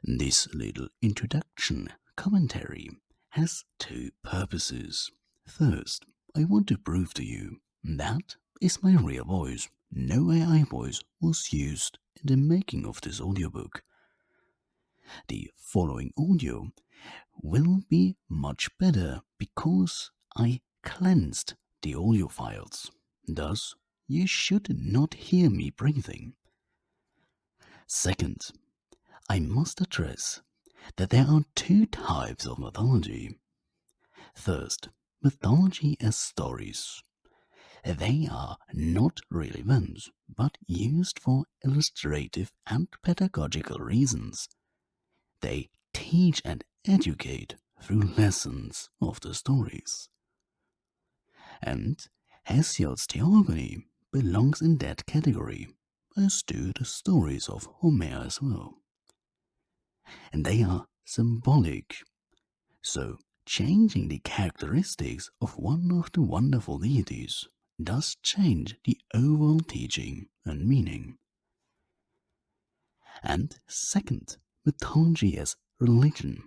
This little introduction commentary has two purposes. First, I want to prove to you that is my real voice. No AI voice was used in the making of this audiobook. The following audio will be much better because I cleansed the audio files. Thus, you should not hear me breathing. Second, I must address that there are two types of mythology. First, mythology as stories. They are not real events, but used for illustrative and pedagogical reasons. They teach and educate through lessons of the stories. And Hesiod's Theogony belongs in that category, as do the stories of Homer as well. And they are symbolic. So, changing the characteristics of one of the wonderful deities does change the overall teaching and meaning. And second, mythology as religion.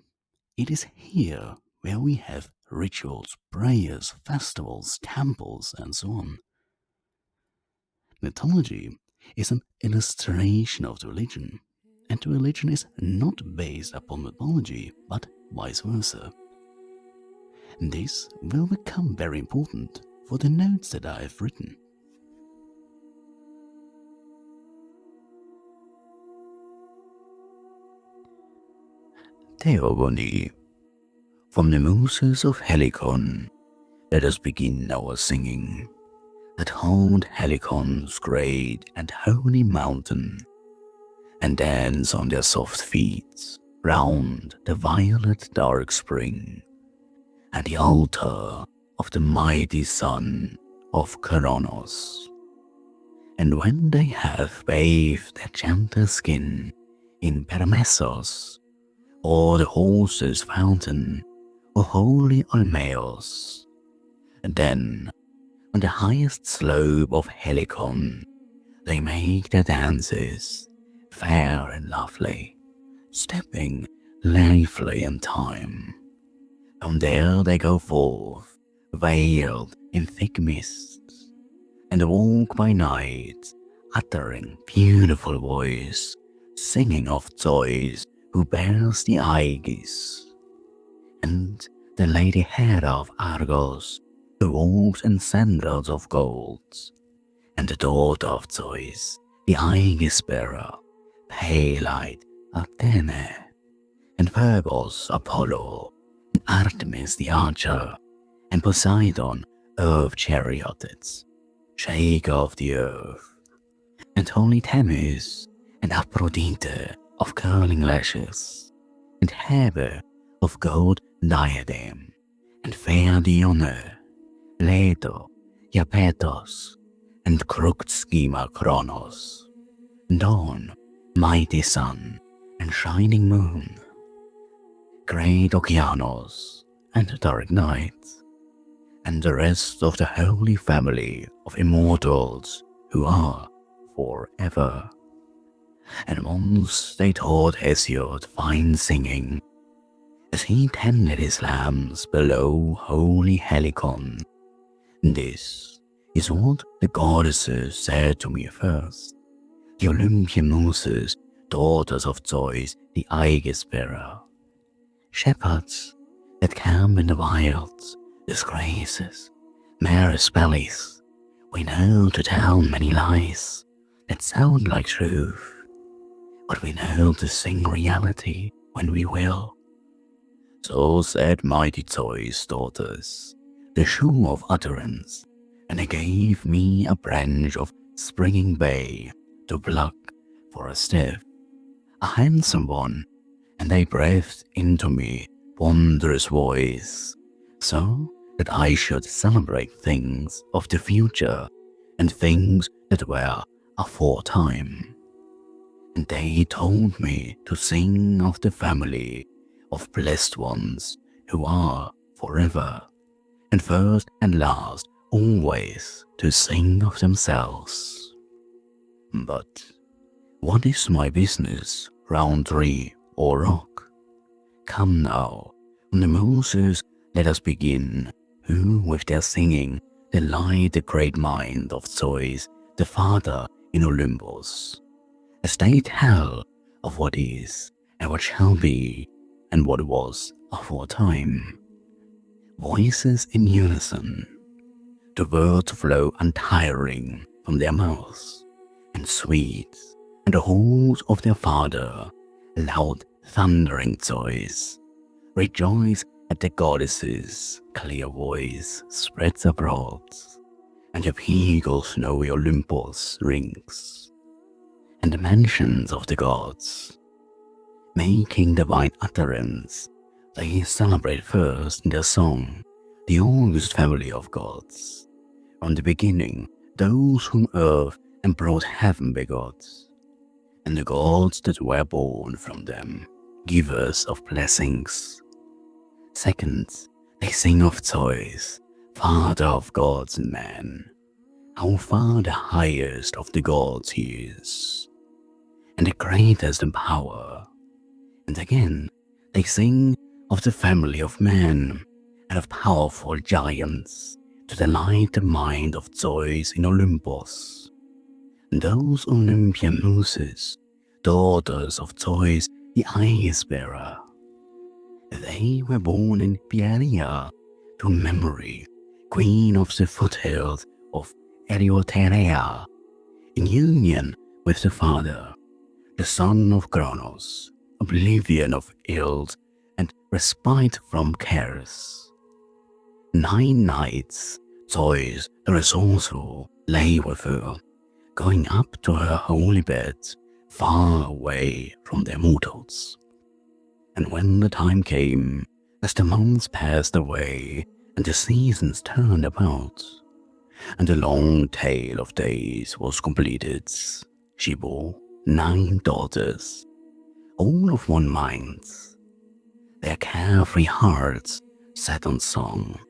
It is here where we have rituals, prayers, festivals, temples, and so on. Mythology is an illustration of the religion, and the religion is not based upon mythology, but vice versa. This will become very important for the notes that I have written. Theogony. From the Muses of Helicon, let us begin our singing. That hold Helicon's great and holy mountain, and dance on their soft feet round the violet dark spring, and the altar of the mighty son of Kronos. And when they have bathed their gentle skin in Peramessos, or the horses' fountain, or holy Olmeos, and then on the highest slope of Helicon, they make their dances, fair and lovely, stepping lively in time. From there they go forth, veiled in thick mists, and walk by night, uttering beautiful voice, singing of Zeus who bears the Aegis, and the lady Hera of Argos, who walks in sandals of gold, and the daughter of Zeus, the Aegis bearer, pale-eyed Athena, and Phoebus Apollo, and Artemis the archer, and Poseidon, earth-charioted, shaker of the earth, and holy Themis, and Aphrodite of curling lashes, and Hebe of gold diadem, and fair Dione, Leto, Iapetos, and crooked schemer Kronos, Dawn, mighty sun, and shining moon, great Okeanos, and dark night, and the rest of the holy family of immortals who are forever. And once they taught Hesiod fine singing, as he tended his lambs below holy Helicon. This is what the goddesses said to me first, the Olympian Muses, daughters of Zeus the Aegis bearer, shepherds that camp in the wilds, disgraces, mares' bellies. We know to tell many lies that sound like truth, but we know to sing reality when we will. So said mighty Zeus' daughters, the shoe of utterance, and they gave me a branch of springing bay to pluck for a staff, a handsome one, and they breathed into me wondrous voice, so that I should celebrate things of the future and things that were aforetime. And they told me to sing of the family of blessed ones who are forever, and first and last always to sing of themselves. But what is my business, round 3, or rock. Come now, from the Muses let us begin, who with their singing delight the great mind of Zeus, the father in Olympus, as they tell of what is and what shall be and what was aforetime. Voices in unison, the words flow untiring from their mouths, and sweet, and the halls of their father, loud thundering Zeus, rejoice at the goddesses' clear voice spreads abroad, and the peak of snowy Olympus rings, and the mansions of the gods, making divine utterance, they celebrate first in their song the august family of gods, from the beginning those whom earth and broad heaven begot, and the gods that were born from them, givers of blessings. Second, they sing of Zeus, father of gods and men, how far the highest of the gods he is, and the greatest in power. And again, they sing of the family of men and of powerful giants to delight the mind of Zeus in Olympus. And those Olympian Muses, daughters of Zeus the Ice-bearer, they were born in Pieria to memory, queen of the foothills of Eleutheria, in union with the father, the son of Kronos, oblivion of ills and respite from cares. 9 nights Zeus the resourceful lay with her, going up to her holy bed, far away from their mortals. And when the time came, as the months passed away and the seasons turned about, and the long tale of days was completed, she bore 9 daughters, all of one mind, their carefree hearts set on song,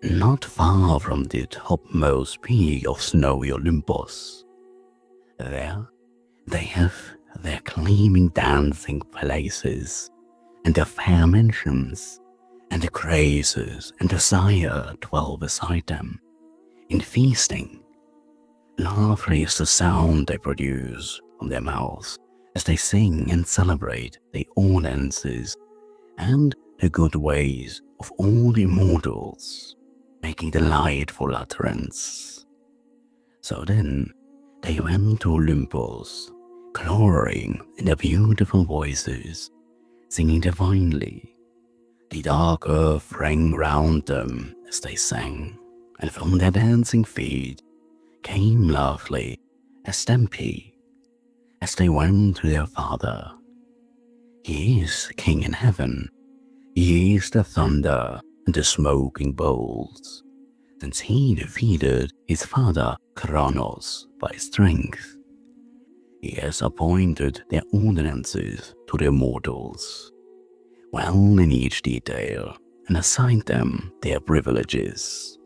not far from the topmost peak of snowy Olympus. There they have their gleaming dancing palaces, and their fair mansions, and the graces and desire dwell beside them, in feasting. Lovely is the sound they produce from their mouths as they sing and celebrate the ordinances and the good ways of all the immortals, making delightful utterance. So then they went to Olympus, glorying in their beautiful voices, singing divinely. The dark earth rang round them as they sang, and from their dancing feet came lovely a stampede as they went to their father. He is king in heaven, he is the thunder and the smoking bowls, since he defeated his father Kronos by strength. He has appointed their ordinances to the immortals, well in each detail, and assigned them their privileges.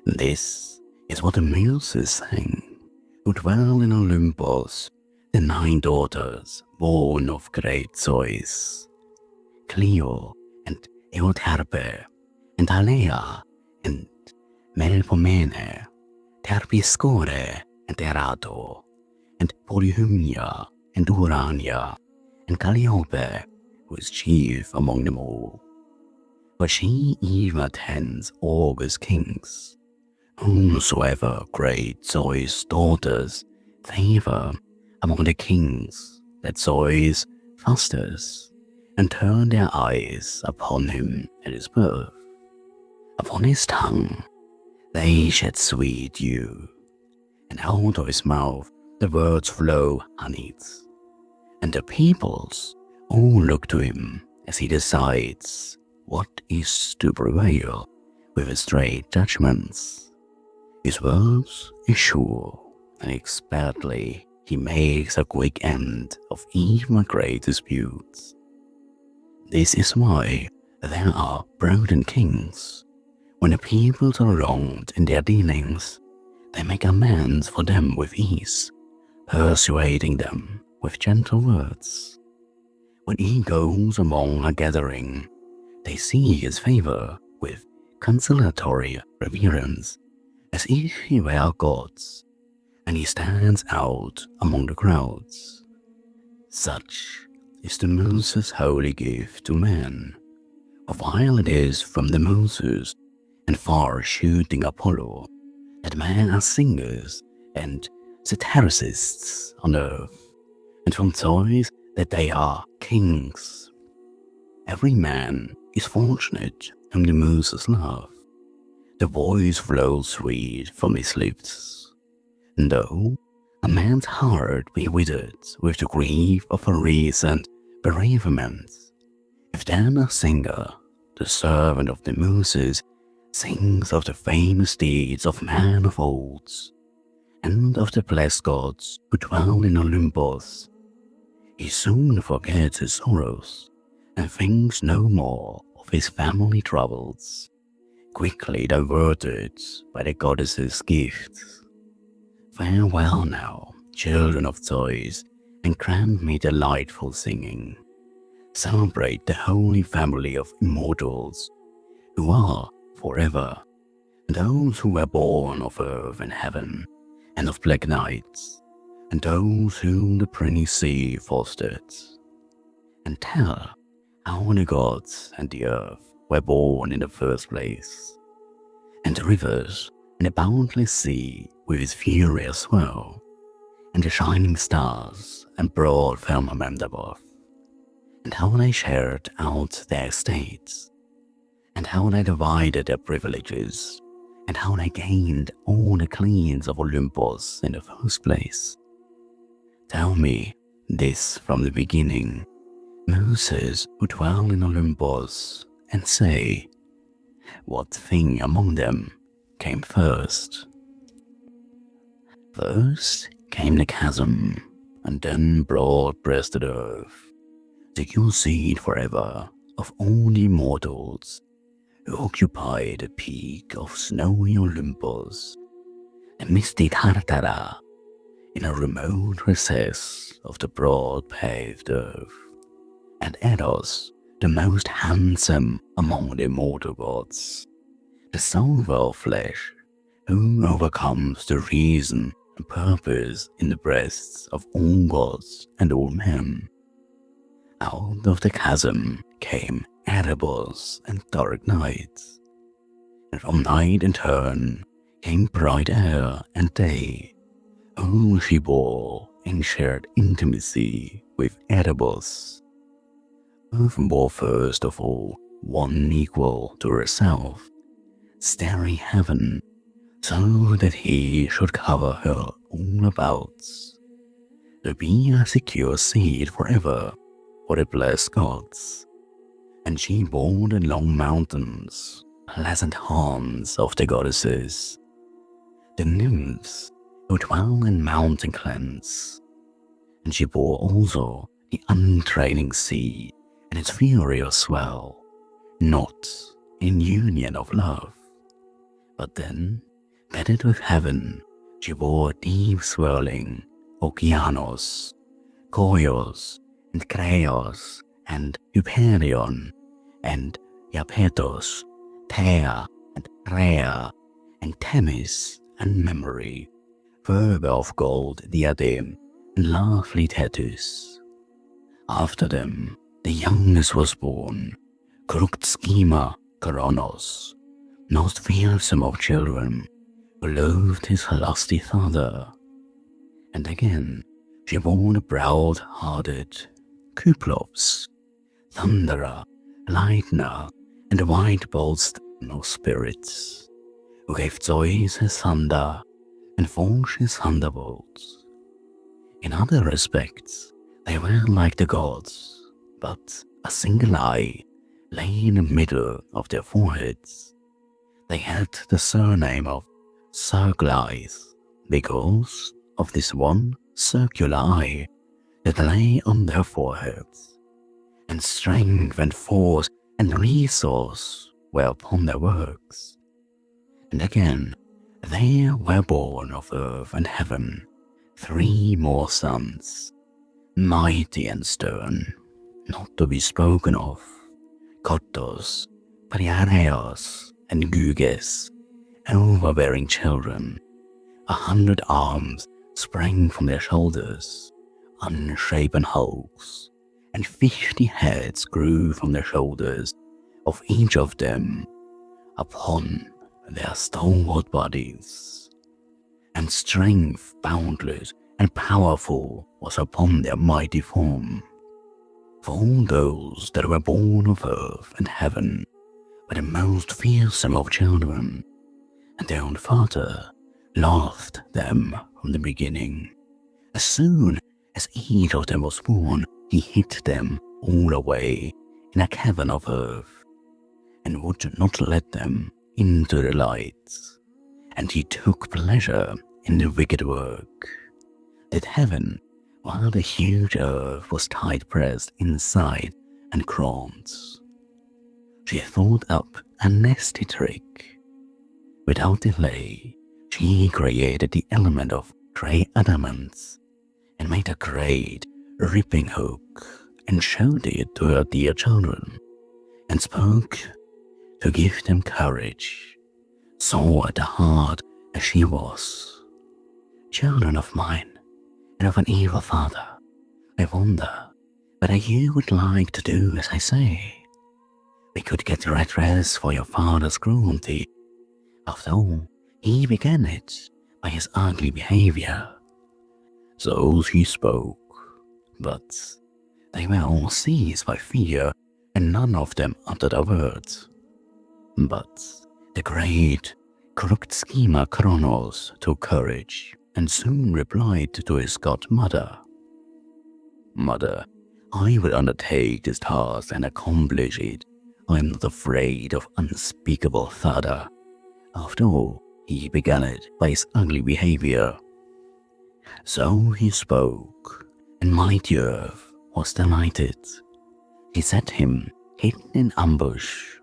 This is what the Muses sang, who dwell in Olympus, the 9 daughters born of great Zeus, Clio and Euterpe, and Alea and Melpomene, Terpsichore and Erato, and Polyhymnia and Urania, and Calliope, who is chief among them all. For she even attends august kings, whomsoever great Zeus' daughters favor among the kings that Zeus fosters, and turn their eyes upon him at his birth. Upon his tongue they shed sweet dew, and out of his mouth the words flow honeyed, and the peoples all look to him as he decides what is to prevail with his straight judgments. His words is sure, and expertly he makes a quick end of even great disputes. This is why there are prudent kings. When the peoples are wronged in their dealings, they make amends for them with ease, persuading them with gentle words. when he goes among a gathering, they see his favor with conciliatory reverence, as if he were gods, and he stands out among the crowds. Such is the Muses' holy gift to man, while it is from the Muses and far-shooting Apollo that men are singers and satiricists on earth, and from Zeus that they are kings. Every man is fortunate whom the Muses love. The voice flows sweet from his lips, and though a man's heart be withered with the grief of a recent bereavement, if then a singer, the servant of the Muses, sings of the famous deeds of men of old, and of the blessed gods who dwell in Olympus, he soon forgets his sorrows and thinks no more of his family troubles, quickly diverted by the goddess's gifts. Farewell now, children of Zeus, and grant me delightful singing. Celebrate the holy family of immortals, who are forever, those who were born of earth and heaven, and of black nights, and those whom the briny sea fostered. And tell how the gods and the earth were born in the first place, and the rivers and the boundless sea with its furious swell, and the shining stars and broad firmament above, and how they shared out their estates, and how they divided their privileges, and how they gained all the cleans of Olympus in the first place. Tell me this from the beginning, Muses who dwell in Olympus, and say, what thing among them came first? First came the chasm, and then broad-breasted earth, secure seat forever of all the immortals who occupy the peak of snowy Olympus, the misty Tartara, in a remote recess of the broad-paved earth, and Eros, the most handsome among the immortal gods, the solver of flesh, who overcomes the reason and purpose in the breasts of all gods and all men. Out of the chasm came Erebus and dark nights, and from night in turn came bright air and day, whom she bore in shared intimacy with Erebus. Earth bore first of all one equal to herself, starry heaven, so that he should cover her all about, to be a secure seat forever for the blessed gods. And she bore the long mountains, pleasant haunts of the goddesses, the nymphs who dwell in mountain glens. And she bore also the untrailing sea and its furious swell, not in union of love, but then, bedded with heaven, she bore deep swirling Okeanos, Koios, and Kreos, and Hyperion, and Iapetos, Thea, and Rhea, and Themis, and Memory, further of gold diadem, and lovely Thetis. After them, the youngest was born, crooked Schema Coronos, most fearsome of children, who loathed his lusty father. And again, she bore the proud-hearted Cyclops, Thunderer, Lightner, and the white bold of spirits, who gave Zeus his thunder and forged his thunderbolts. In other respects, they were like the gods, but a single eye lay in the middle of their foreheads. They had the surname of Circlies because of this one circular eye that lay on their foreheads, and strength and force and resource were upon their works. And again, there were born of earth and heaven 3 more sons, mighty and stern, not to be spoken of, Cottos, Parianeos, and Gyges, overbearing children. 100 arms sprang from their shoulders, unshapen hulks, and 50 heads grew from the shoulders of each of them upon their stalwart bodies, and strength boundless and powerful was upon their mighty form. For all those that were born of earth and heaven were the most fearsome of children, and their own father loved them from the beginning. As soon as each of them was born, he hid them all away in a cavern of earth, and would not let them into the light. And he took pleasure in the wicked work, that heaven, while the huge earth was tight-pressed inside and cramped, she thought up a nasty trick. Without delay, she created the element of grey adamant, and made a great ripping hook, and showed it to her dear children, and spoke to give them courage, sore at the heart as she was. Children of mine, and of an evil father, I wonder whether you would like to do as I say. We could get redress for your father's cruelty. After all, he began it by his ugly behavior. So she spoke, but they were all seized by fear, and none of them uttered a word. But the great, crooked schemer Kronos took courage, and soon replied to his godmother, "Mother, I will undertake this task and accomplish it. I am not afraid of unspeakable father. After all, he began it by his ugly behavior." So he spoke, and mighty earth was delighted. He set him hidden in ambush,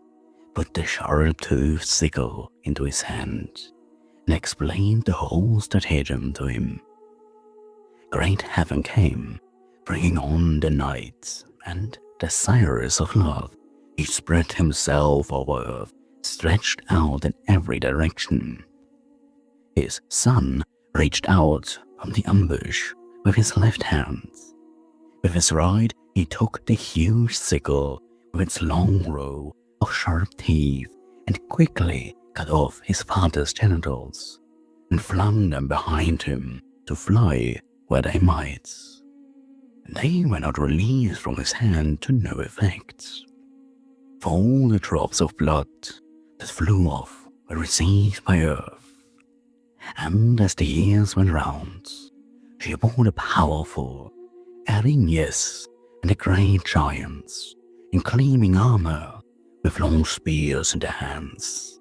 put the sharp-toothed sickle into his hand, and explained the whole stratagem to him. Great heaven came, bringing on the night, and desirous of love, he spread himself over earth, stretched out in every direction. His son reached out from the ambush with his left hand. With his right, he took the huge sickle with its long row of sharp teeth, and quickly cut off his father's genitals, and flung them behind him to fly where they might. They were not released from his hand to no effect, for all the drops of blood that flew off were received by earth. And as the years went round, she bore the powerful Erinyes and the great giants in gleaming armor, with long spears in their hands,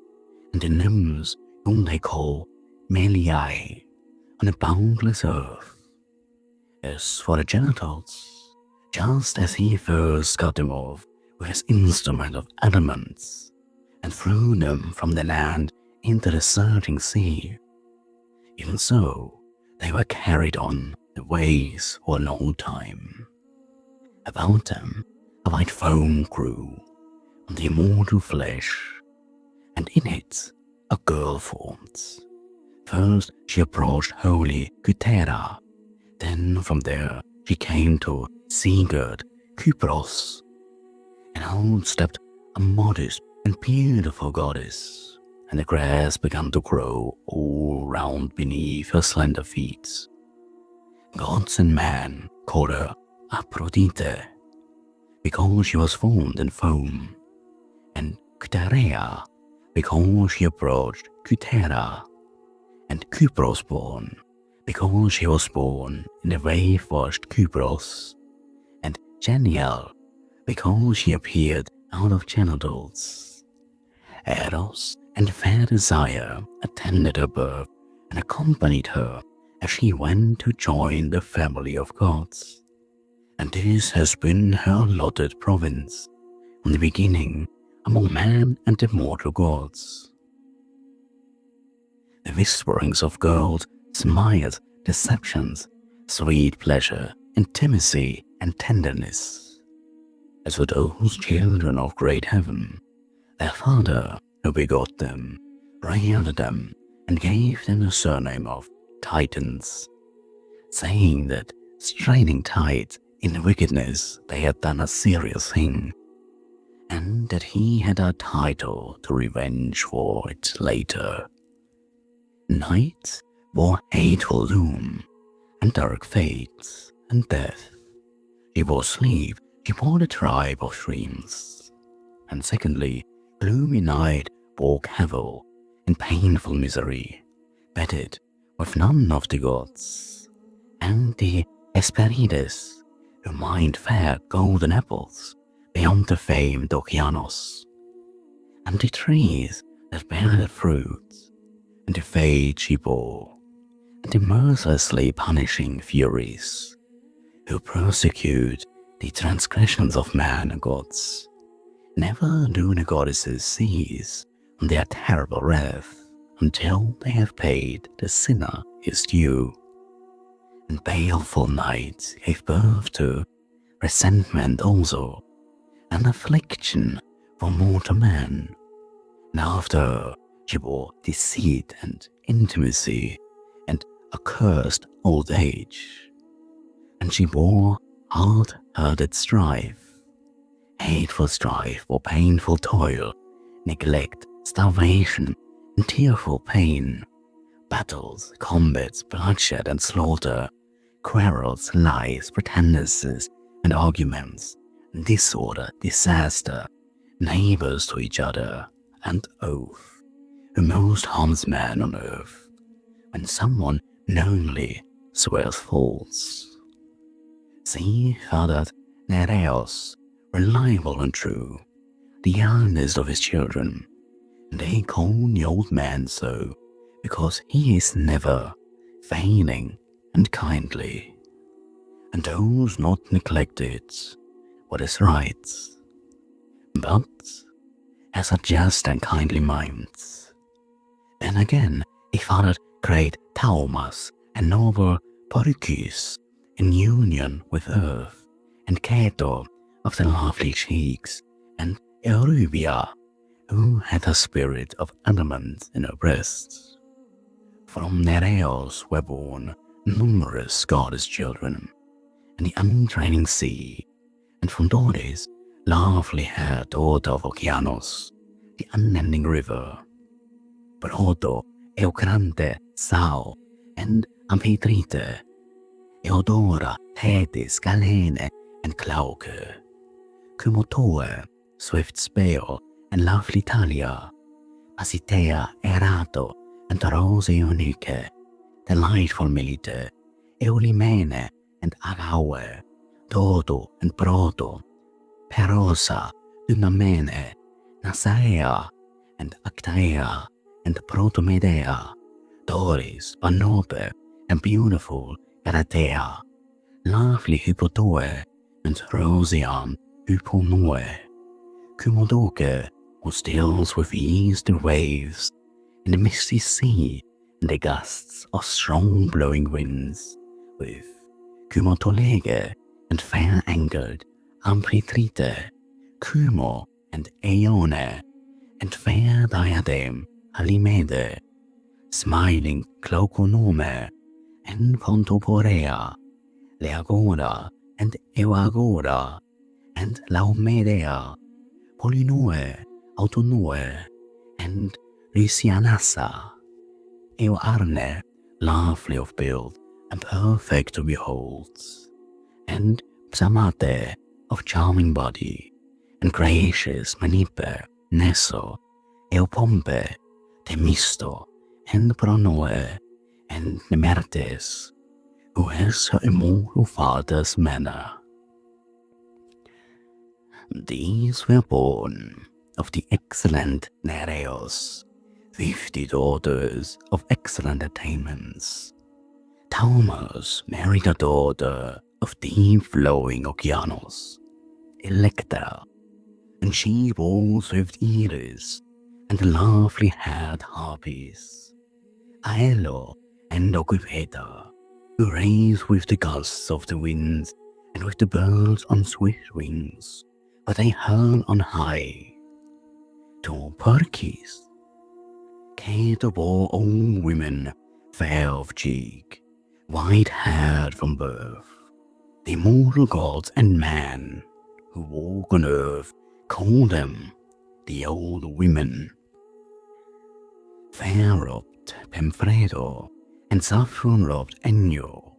and the nymphs whom they call Meliae, on a boundless earth. As for the genitals, just as he first cut them off with his instrument of adamants, and threw them from the land into the surging sea, even so they were carried on the waves for a long time. About them a white foam grew on the immortal flesh, and in it a girl formed. First she approached holy Cythera, then from there she came to sea-girt Kypros, and out stepped a modest and beautiful goddess, and the grass began to grow all round beneath her slender feet. Gods and men called her Aphrodite, because she was formed in foam, and Cytherea, because she approached Cythera, and Kypros born, because she was born in the wave-washed Kypros, and Genial, because she appeared out of genitals. Eros and fair Desire attended her birth and accompanied her as she went to join the family of gods. And this has been her allotted province from the beginning among man and the mortal gods. The whisperings of girls, smiles, deceptions, sweet pleasure, intimacy, and tenderness. as for those children of great heaven, their father, who begot them, reared them and gave them the surname of Titans, saying that straining tides in wickedness they had done a serious thing, and that he had a title to revenge for it later. Night bore hateful doom, and dark fates, and death. She bore sleep, she bore the tribe of dreams. And secondly, gloomy night bore cavil and painful misery, bedded with none of the gods. And the Hesperides, who mined fair golden apples beyond the famed Okeanos. And the trees that bear the fruits, and the fate she bore, and the mercilessly punishing furies, who persecute the transgressions of man and gods. Never do the goddesses cease from their terrible wrath until they have paid the sinner his due. And baleful night gave birth to resentment also, and affliction for mortal man. And after she bore deceit and intimacy and accursed old age. And she bore hard-hearted strife, hateful strife for painful toil, neglect, starvation, and tearful pain, battles, combats, bloodshed and slaughter, quarrels, lies, pretendances, and arguments, disorder, disaster, neighbors to each other, and oath, who most harms man on earth, when someone knowingly swears false. See fathered Nereus, reliable and true, the youngest of his children, and they call the old man so, because he is never failing and kindly, and those not neglected what is right, but has a just and kindly mind. Then again he fathered great Taumas and noble Porycus in union with earth, and Cato of the lovely cheeks, and Eurybia, who had a spirit of adamant in her breast. From Nereus were born numerous goddess children, and the untraining sea, and from Doris, lovely-haired daughter of Okeanos, the unending river. Proto, Eucrante, Sao, and Amphitrite, Eudora, Thetis, Galene, and Glauce, Cumotoe, swift Speo, and lovely Thalia, Pasitea, Erato, and Rose Eunike, delightful Melite, Eulimene, and Agaue, Dodo, and Proto, Perosa, Dynamene, Nasaea, and Actaea, and Protomedea, Doris, Panope, and beautiful Galatea, lovely Hippotoe, and Rosian Hyponoe, Cumodoke, who steals with ease the waves in the misty sea and the gusts of strong blowing winds, with Cumotolege and fair-angled Amphitrite, Cumo and Aeone, and fair diadem Halimede, smiling Glauconome, and Pontoporea, Leagora, and Euagora, and Laomedea, Polynoe, Autonoe, and Lysianassa, Euarne, lovely of build and perfect to behold, and Psamate, of charming body, and gracious Menippe, Neso, Eupompe, Themisto, and Pronoe, and Nemertes, who has her immortal father's manner. These were born of the excellent Nereus, 50 daughters of excellent attainments. Thaumas married a daughter of deep-flowing Okeanos, Electra, and she bore swift Iris and lovely-haired Harpies, Aello and Ocypeta, who race with the gusts of the wind and with the birds on swift wings, but they hurled on high to Perkis, Kate of all women, fair of cheek, white-haired from birth. The immortal gods and man who walk on earth call them the old women. Fair-robed Pemfredo and saffron-robed Enyo,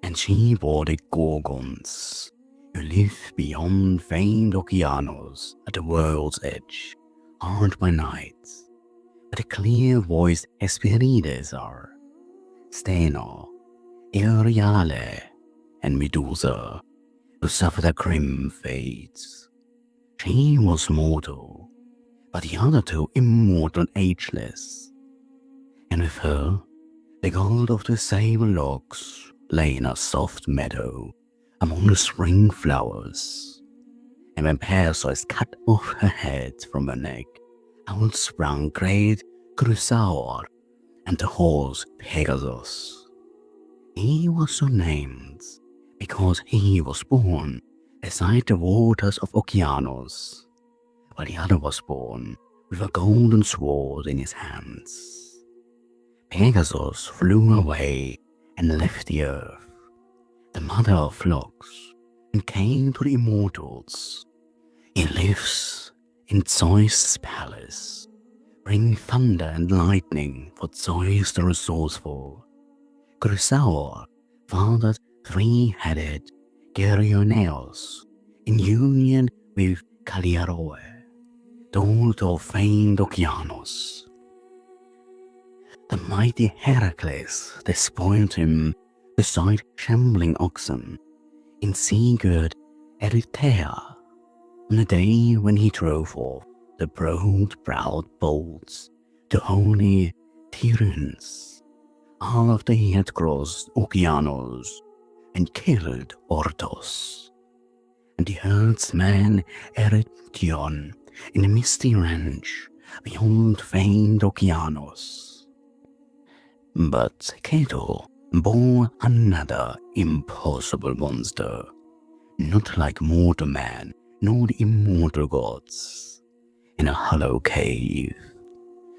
and she bore the Gorgons, who live beyond famed Okeanos at the world's edge, hard by night, where the clear-voiced Hesperides are, Steno, Euryale, and Medusa, who suffer the grim fates. She was mortal, but the other two immortal and ageless, and with her the god of the sable logs lay in a soft meadow among the spring flowers. And when Perseus cut off her head from her neck, out sprang great Chrysaor and the horse Pegasus. He was so named because he was born beside the waters of Okeanos, while the other was born with a golden sword in his hands. Pegasus flew away and left the earth, the mother of flocks, and came to the immortals. He lives in Zeus' palace, bringing thunder and lightning for Zeus the resourceful. Chrysaor fathered three-headed Geryoneos in union with Calliope, daughter of famed Okeanos. The mighty Heracles despoiled him beside shambling oxen in sea-girt Erythea on the day when he drove off the broad-browed bolts to holy Tiryns, after he had crossed Okeanos and killed Orthos, and the herdsman Erythion in the misty ranch beyond famed Okeanos. But Cato bore another impossible monster, not like mortal man nor the immortal gods, in a hollow cave.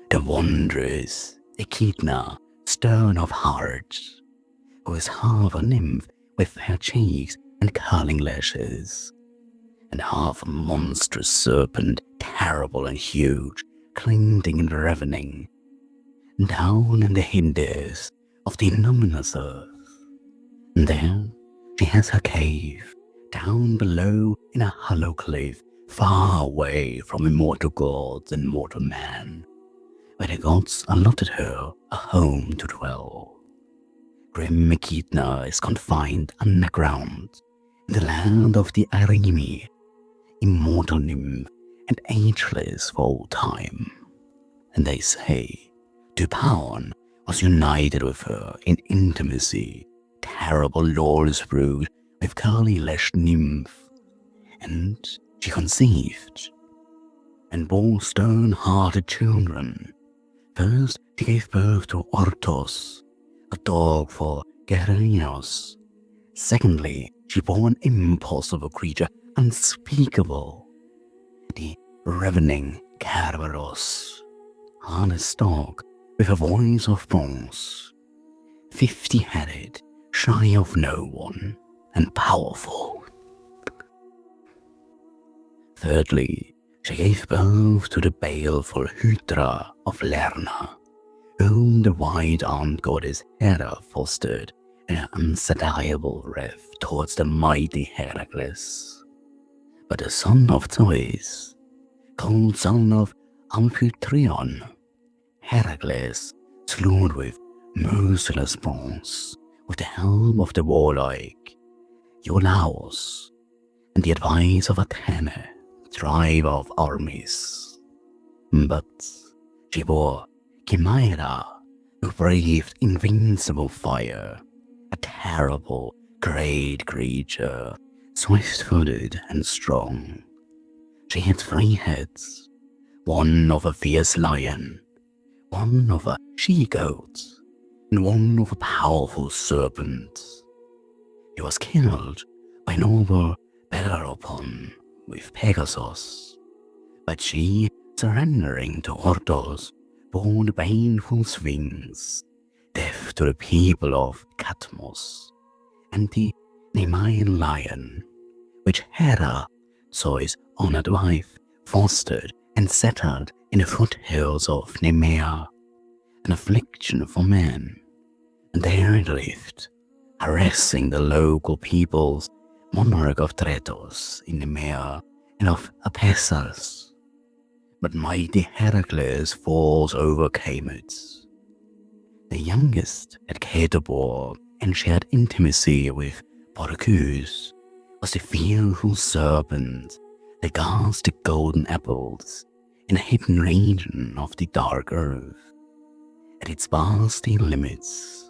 The wondrous Echidna, stern of heart, who is half a nymph with fair cheeks and curling lashes, and half a monstrous serpent, terrible and huge, clinging and ravening, down in the Hades of the innominous earth. There she has her cave, down below in a hollow cliff, far away from immortal gods and mortal man, where the gods allotted her a home to dwell. Grim Echidna is confined underground in the land of the Arimi, immortal nymph and ageless for all time. And they say Dupaon was united with her in intimacy, terrible lawless brood with curly-lashed nymph, and she conceived and bore stern-hearted children. First she gave birth to Orthos, a dog for Gerenios. Secondly, she bore an impossible creature, unspeakable, the ravening Cerberus, harness dog with a voice of bronze, 50-headed, shy of no one, and powerful. Thirdly, she gave birth to the baleful Hydra of Lerna, whom the wide-armed goddess Hera fostered in her unsatiable wrath towards the mighty Heracles. But the son of Zeus, called son of Amphitryon, Heracles slew with merciless bronze with the help of the warlike Iolaus and the advice of Athena, driver of armies. But she bore Chimera, who breathed invincible fire, a terrible, great creature, swift-footed and strong. She had 3 heads, one of a fierce lion, one of a she-goat, and one of a powerful serpent. He was killed by noble Bellerophon, with Pegasus, but she, surrendering to Ordos, bore the baneful Sphinx, death to the people of Catmos, and the Nemean lion, which Hera, Zeus' honored wife, fostered and settled in the foothills of Nemea, an affliction for men. And there it lived, harassing the local peoples, monarch of Tretos in Nemea and of Apessas. But mighty Heracles falls overcame it. The youngest at Ketebor and shared intimacy with Porcus was the fearful serpent that guards the golden apples in a hidden region of the dark earth, at its vasty limits.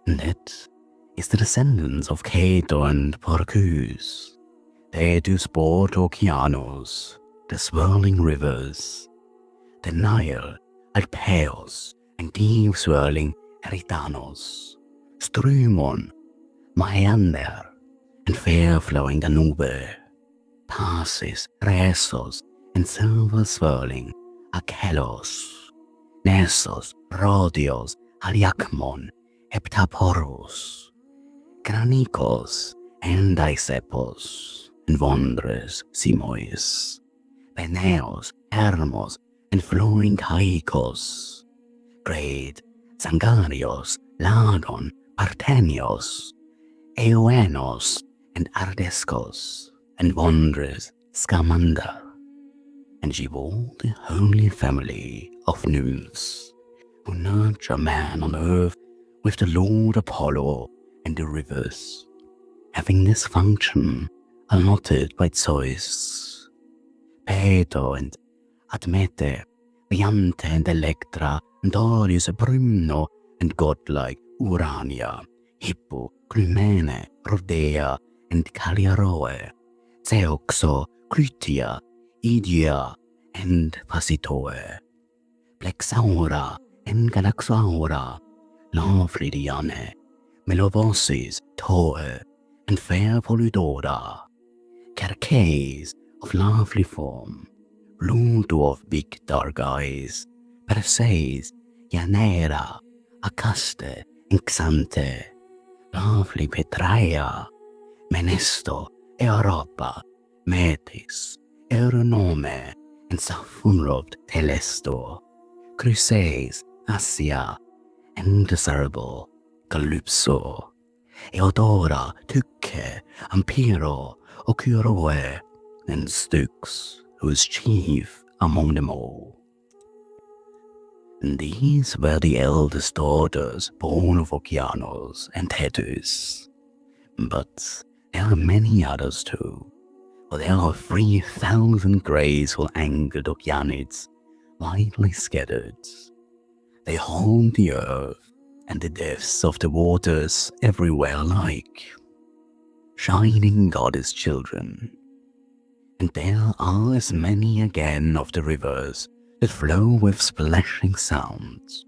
And that is the descendants of Cato and Porcus. They do sport Oceanos, the swirling rivers, the Nile, Alpeos, and deep swirling Eridanos, Strymon, Maeander, and fair-flowing Danube, Tarsis, Rhesos, and silver-swirling Achelos, Nessos, Rhodios, Haliacmon, Heptaporus, Granicos, and Dysepos, and wondrous Simois, Peneos, Hermos, and flowing Caicos, great Zangarios, Ladon, Parthenios, Eoenos, and Ardescos, and wondrous Scamander. And she bore the holy family of nymphs, who nurture man on earth with the Lord Apollo and the rivers, having this function allotted by Zeus. Peto and Admete, Biante and Electra, and Darius Brymno, and godlike Urania, Hippo, Clymene, Rhodea, and Caliaroe, Zeuxo, Clytia, Idia, and Pasitoe, Plexaura, and Galaxaura, lovely Diane, Melovosis, Toe, and fair Polydora, Cerces, of lovely form, Pluto of big dark eyes, Perseus, Yanera, Acaste, and Xante, lovely Petraea, Menesto, Europa, Metis, Euronome, and saffron-robed Telesto, Chryses, Assia, and desirable Calypso, Eodora, Tyche, Ampero, Ocuroe, and Styx, who is chief among them all. And these were the eldest daughters born of Oceanos and Thetis. But there are many others too, for there are 3,000 graceful angled Oceanids widely scattered. They haunt the earth and the depths of the waters everywhere alike, shining goddess children. And there are as many again of the rivers that flow with splashing sounds,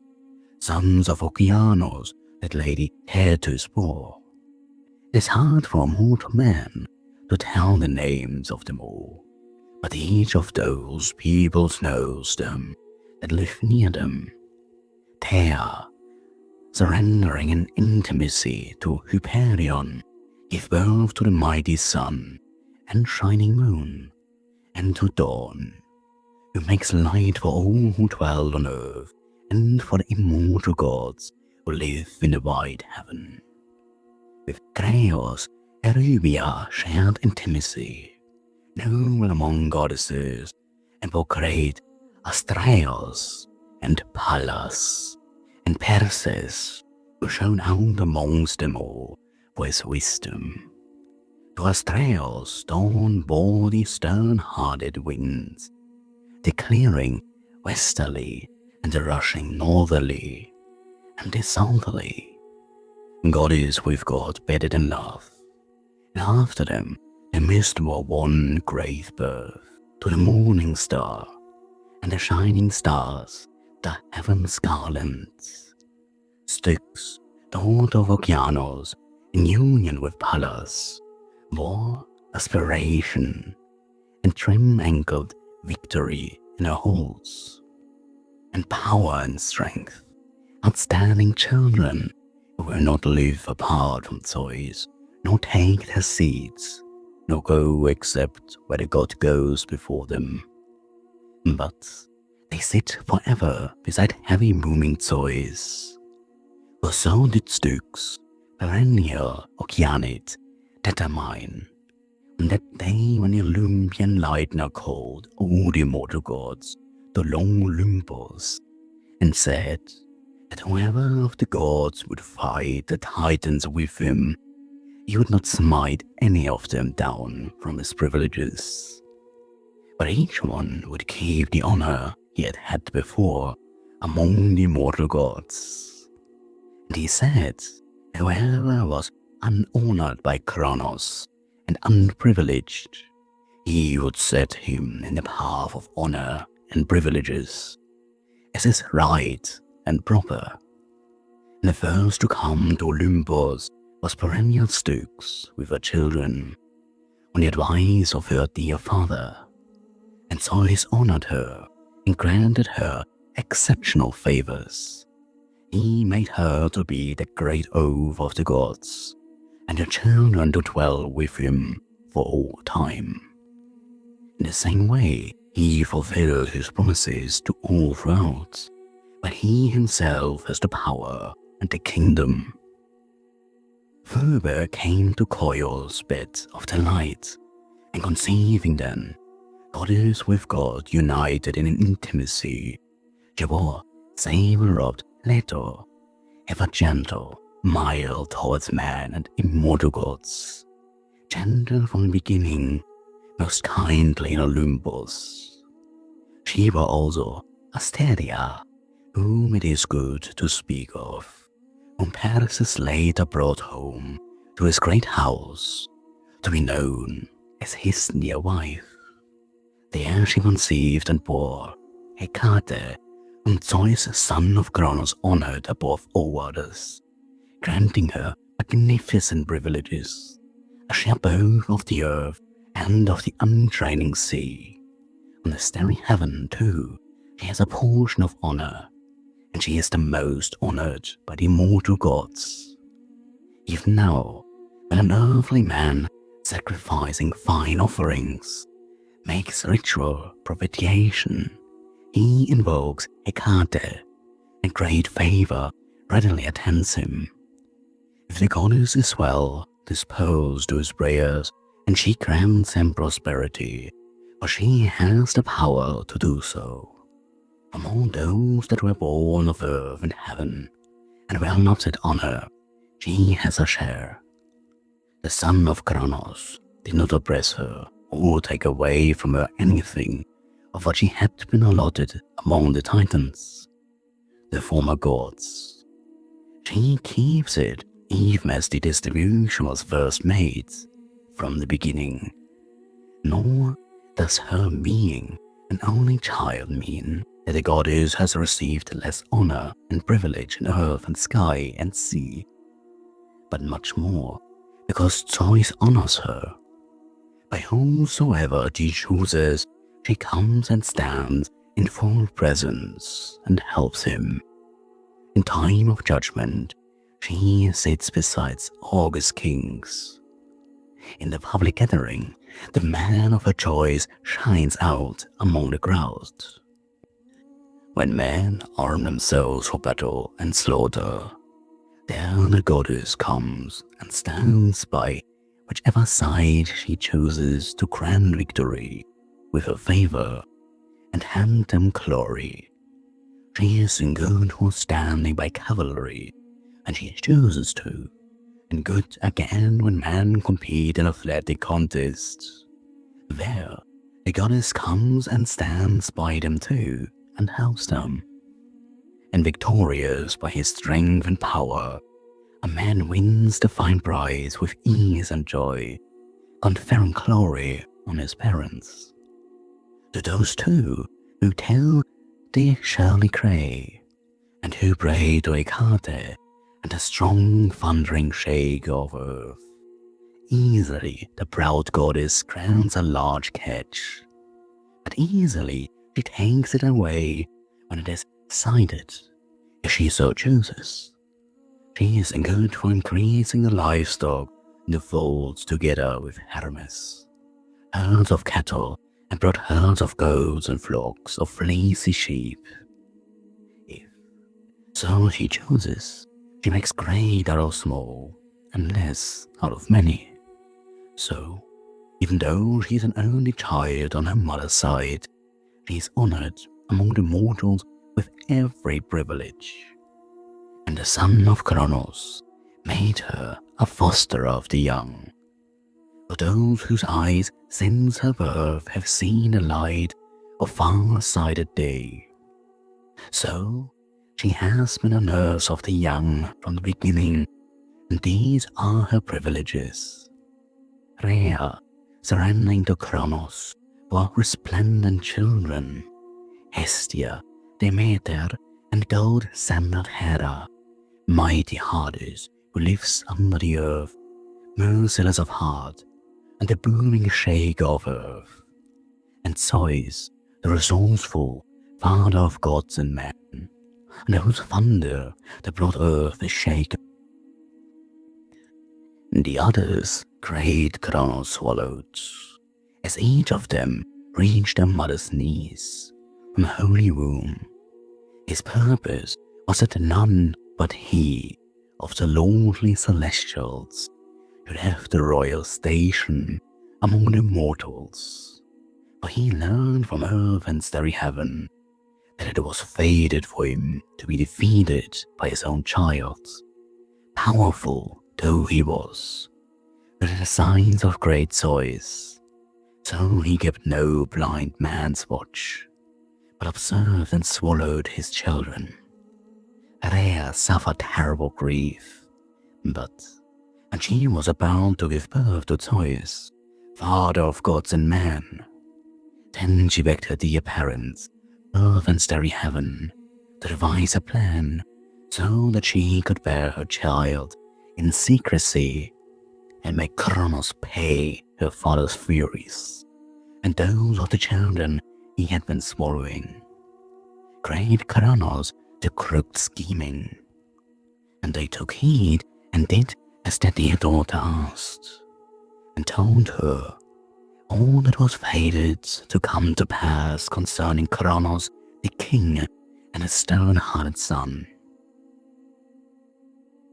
sons of Oceanos that Lady Thetis bore. It is hard for a mortal man to tell the names of them all, but each of those peoples knows them that live near them. Thea, surrendering in intimacy to Hyperion, give birth to the mighty sun and shining moon, and to Dawn, who makes light for all who dwell on earth and for the immortal gods who live in the wide heaven. With Creos, Erubia shared intimacy, noble among goddesses, and portrayed Astraeos and Pallas, and Perses, who shone out amongst them all for his wisdom. To Astraeos Dawn bore the stern-hearted winds, the clearing westerly and the rushing northerly, and the southerly. God is with God better than love, and after them the mist bore one great birth to the morning star, and the shining stars, the heaven's garlands. Styx, daughter of Oceanos, in union with Pallas, bore aspiration, and trim-ankled victory in her halls, and power and strength, outstanding children who will not live apart from Zeus, nor take their seats, nor go except where the god goes before them. But they sit forever beside heavy moving Zeus. For so did Styx, perennial Oceanid, determine on that day when the Olympian Lightner called all the immortal gods to long Olympus, and said that whoever of the gods would fight the Titans with him, he would not smite any of them down from his privileges, but each one would keep the honor he had had before among the immortal gods. And he said that whoever was unhonored by Kronos and unprivileged, he would set him in the path of honor and privileges, as is right and proper. And the first to come to Olympus was perennial Styx with her children, on the advice of her dear father, and Zeus honored her and granted her exceptional favors. He made her to be the great oath of the gods, and her children to dwell with him for all time. In the same way, he fulfilled his promises to all throughout, but he himself has the power and the kingdom. Phoebe came to Coil's bed of delight, and conceiving then, goddess with god united in an intimacy, she bore saber-robed Leto, ever gentle, mild towards man and immortal gods, gentle from the beginning, most kindly in Olympus. She bore also Asteria, whom it is good to speak of, whom Perseus later brought home to his great house, to be known as his dear wife. There she conceived and bore Hecate, whom Zeus, son of Kronos, honored above all others, granting her magnificent privileges, a share both of the earth and of the untraining sea. On the starry heaven, too, she has a portion of honor, and she is the most honored by the immortal gods. Even now, when an earthly man, sacrificing fine offerings, makes ritual propitiation, he invokes Hecate, and great favor readily attends him. If the goddess is well disposed to his prayers, and she grants him prosperity, for she has the power to do so. From all those that were born of earth and heaven, and were not at honor, she has a share. The son of Kronos did not oppress her or take away from her anything of what she had been allotted among the Titans, the former gods. She keeps it even as the distribution was first made from the beginning, nor does her being an only child mean that the goddess has received less honor and privilege in earth and sky and sea, but much more because Zeus honors her. By whomsoever she chooses, she comes and stands in full presence and helps him. In time of judgment, she sits beside august kings. In the public gathering, the man of her choice shines out among the crowd. When men arm themselves for battle and slaughter, there the goddess comes and stands by whichever side she chooses to grant victory with her favor and hand them glory. She is in good for standing by cavalry, and she chooses to, and good again when men compete in athletic contests. There, the goddess comes and stands by them too, and helps them. And victorious by his strength and power, a man wins the fine prize with ease and joy, conferring glory on his parents. To those too who tell the Shirley Cray, and who pray to Hecate and the strong thundering shake of earth, Easily the proud goddess grants a large catch, but easily she takes it away when it is sighted, if she so chooses. She is good for increasing the livestock in the folds together with Hermes, herds of cattle, and brought herds of goats and flocks of fleecy sheep. If so she chooses, she makes great out of small, and less out of many. So, even though she is an only child on her mother's side, she is honored among the mortals with every privilege. And the son of Kronos made her a fosterer of the young, for those whose eyes since her birth have seen the light of far-sighted day. So, she has been a nurse of the young from the beginning, and these are her privileges. Rhea, surrendering to Kronos, bore resplendent children, Hestia, Demeter, and gold-sandaled Hera, mighty Hades, who lives under the earth, merciless of heart, and the booming shaker of earth, and Zeus, the resourceful father of gods and men, and whose thunder the broad earth is shaken. The others great Kronos swallowed, as each of them reached their mother's knees from a holy womb. His purpose was that none but he of the lordly celestials should have the royal station among the mortals, for he learned from earth and starry heaven that it was fated for him to be defeated by his own child, powerful though he was, with the signs of great Zeus. So he kept no blind man's watch, but observed and swallowed his children. Rhea suffered terrible grief, but when she was about to give birth to Zeus, father of gods and men, then she begged her dear parents, earth and starry heaven, to devise a plan so that she could bear her child in secrecy and make Kronos pay her father's furies and those of the children he had been swallowing. Great Kronos took crooked scheming, and they took heed and did as their dear daughter asked, and told her all that was fated to come to pass concerning Kronos the king and his stern-hearted son.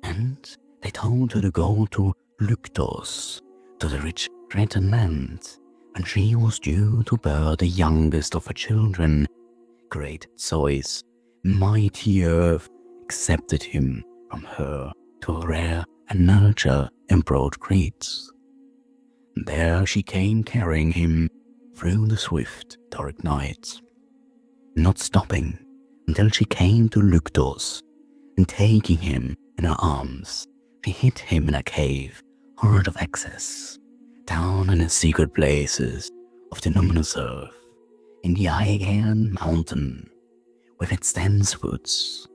And they told her to go to Lyktos, to the rich Cretan land, and she was due to bear the youngest of her children. Great Zeus, mighty earth, accepted him from her to rear and nurture in broad Crete. There she came carrying him through the swift dark night, not stopping until she came to Lyktos, and taking him in her arms, she hid him in a cave hard of access, down in the secret places of the luminous earth, in the Aegean mountain, with its dense woods.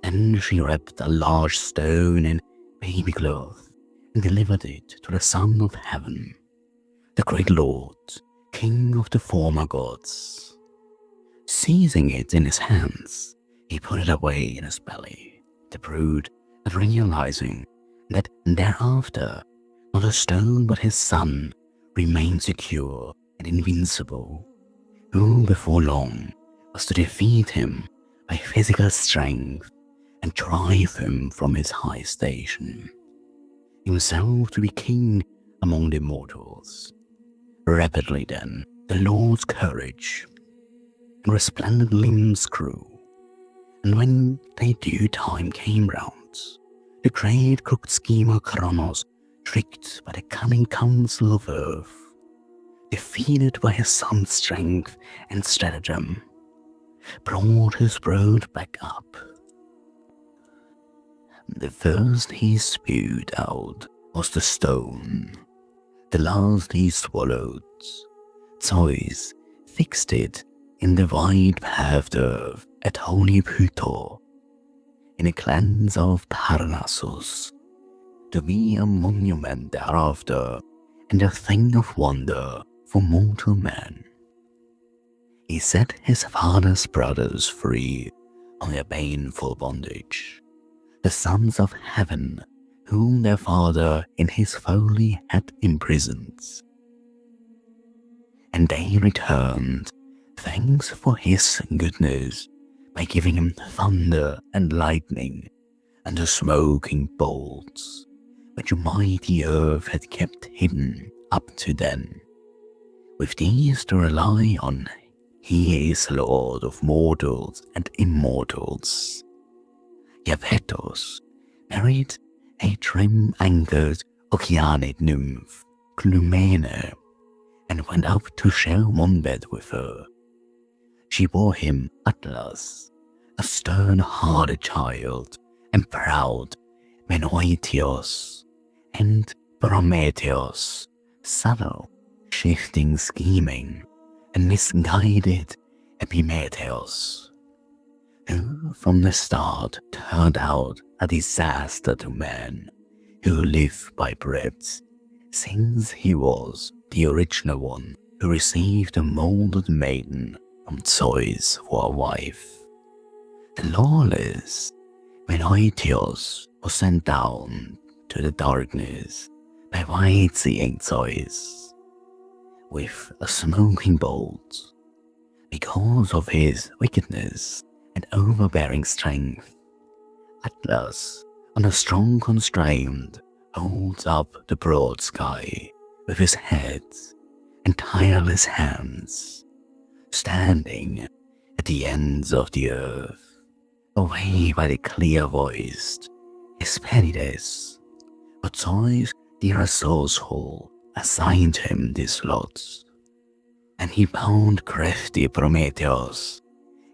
Then she wrapped a large stone in baby cloth and delivered it to the Son of Heaven, the great Lord, King of the former gods. Seizing it in his hands, he put it away in his belly, the brood, and realizing that thereafter not a stone but his son remained secure and invincible, who before long was to defeat him by physical strength and drive him from his high station, himself to be king among the mortals. Rapidly then the Lord's courage and resplendent limbs grew, and when their due time came round, the great crooked schemer Kronos, tricked by the cunning counsel of earth, defeated by his son's strength and stratagem, brought his brood back up. The first he spewed out was the stone, the last he swallowed. Zeus fixed it in the wide-paved earth at holy Pluto, in the clans of Parnassus, to be a monument thereafter and a thing of wonder for mortal man. He set his father's brothers free from their painful bondage, the sons of heaven whom their father in his folly had imprisoned. And they returned thanks for his goodness by giving him thunder and lightning and the smoking bolts, which mighty earth had kept hidden up to then. With these to rely on, he is Lord of mortals and immortals. Iapetus married a trim-anchored oceanic nymph, Clymene, and went up to share one bed with her. She bore him Atlas, a stern-hearted child, and proud Menoetius, and Prometheus, subtle, shifting, scheming, and misguided Epimetheus, who from the start turned out a disaster to men who live by breadth, since he was the original one who received a molded maiden from Zeus for a wife. The lawless Menoetius was sent down to the darkness by wide-seeing Zeus with a smoking bolt. Because of his wickedness and overbearing strength, Atlas, on a strong constraint, holds up the broad sky with his head and tireless hands, standing at the ends of the earth, away by the clear-voiced Hesperides. But Zeus the resourceful assigned him this lot, and he bound crafty Prometheus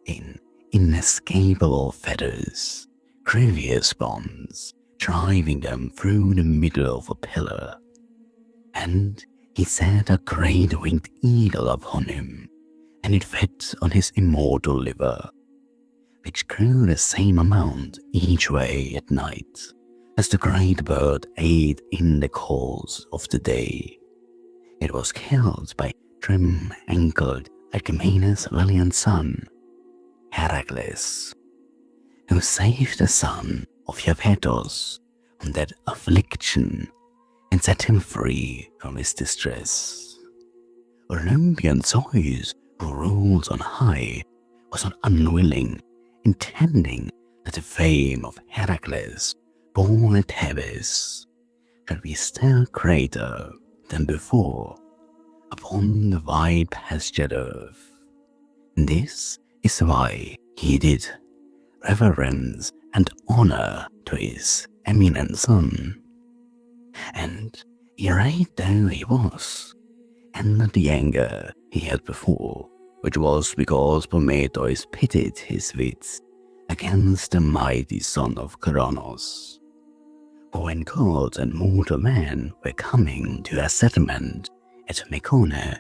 in inescapable fetters, grievous bonds, driving them through the middle of a pillar. And he set a great winged eagle upon him, and it fed on his immortal liver, which grew the same amount each way at night as the great bird ate in the course of the day. It was killed by trim-ankled Alcmene's valiant son, Heracles, who saved the son of Iapetus from that affliction and set him free from his distress. Olympian Zeus, who rules on high, was not unwilling, intending that the fame of Heracles, born at Thebes, should be still greater than before upon the wide pastured earth. This is why he did reverence and honor to his eminent son. And irate though he was, and the anger he had before, which was because Prometheus pitted his wits against the mighty son of Kronos. For when gods and mortal men were coming to a settlement at Mekone,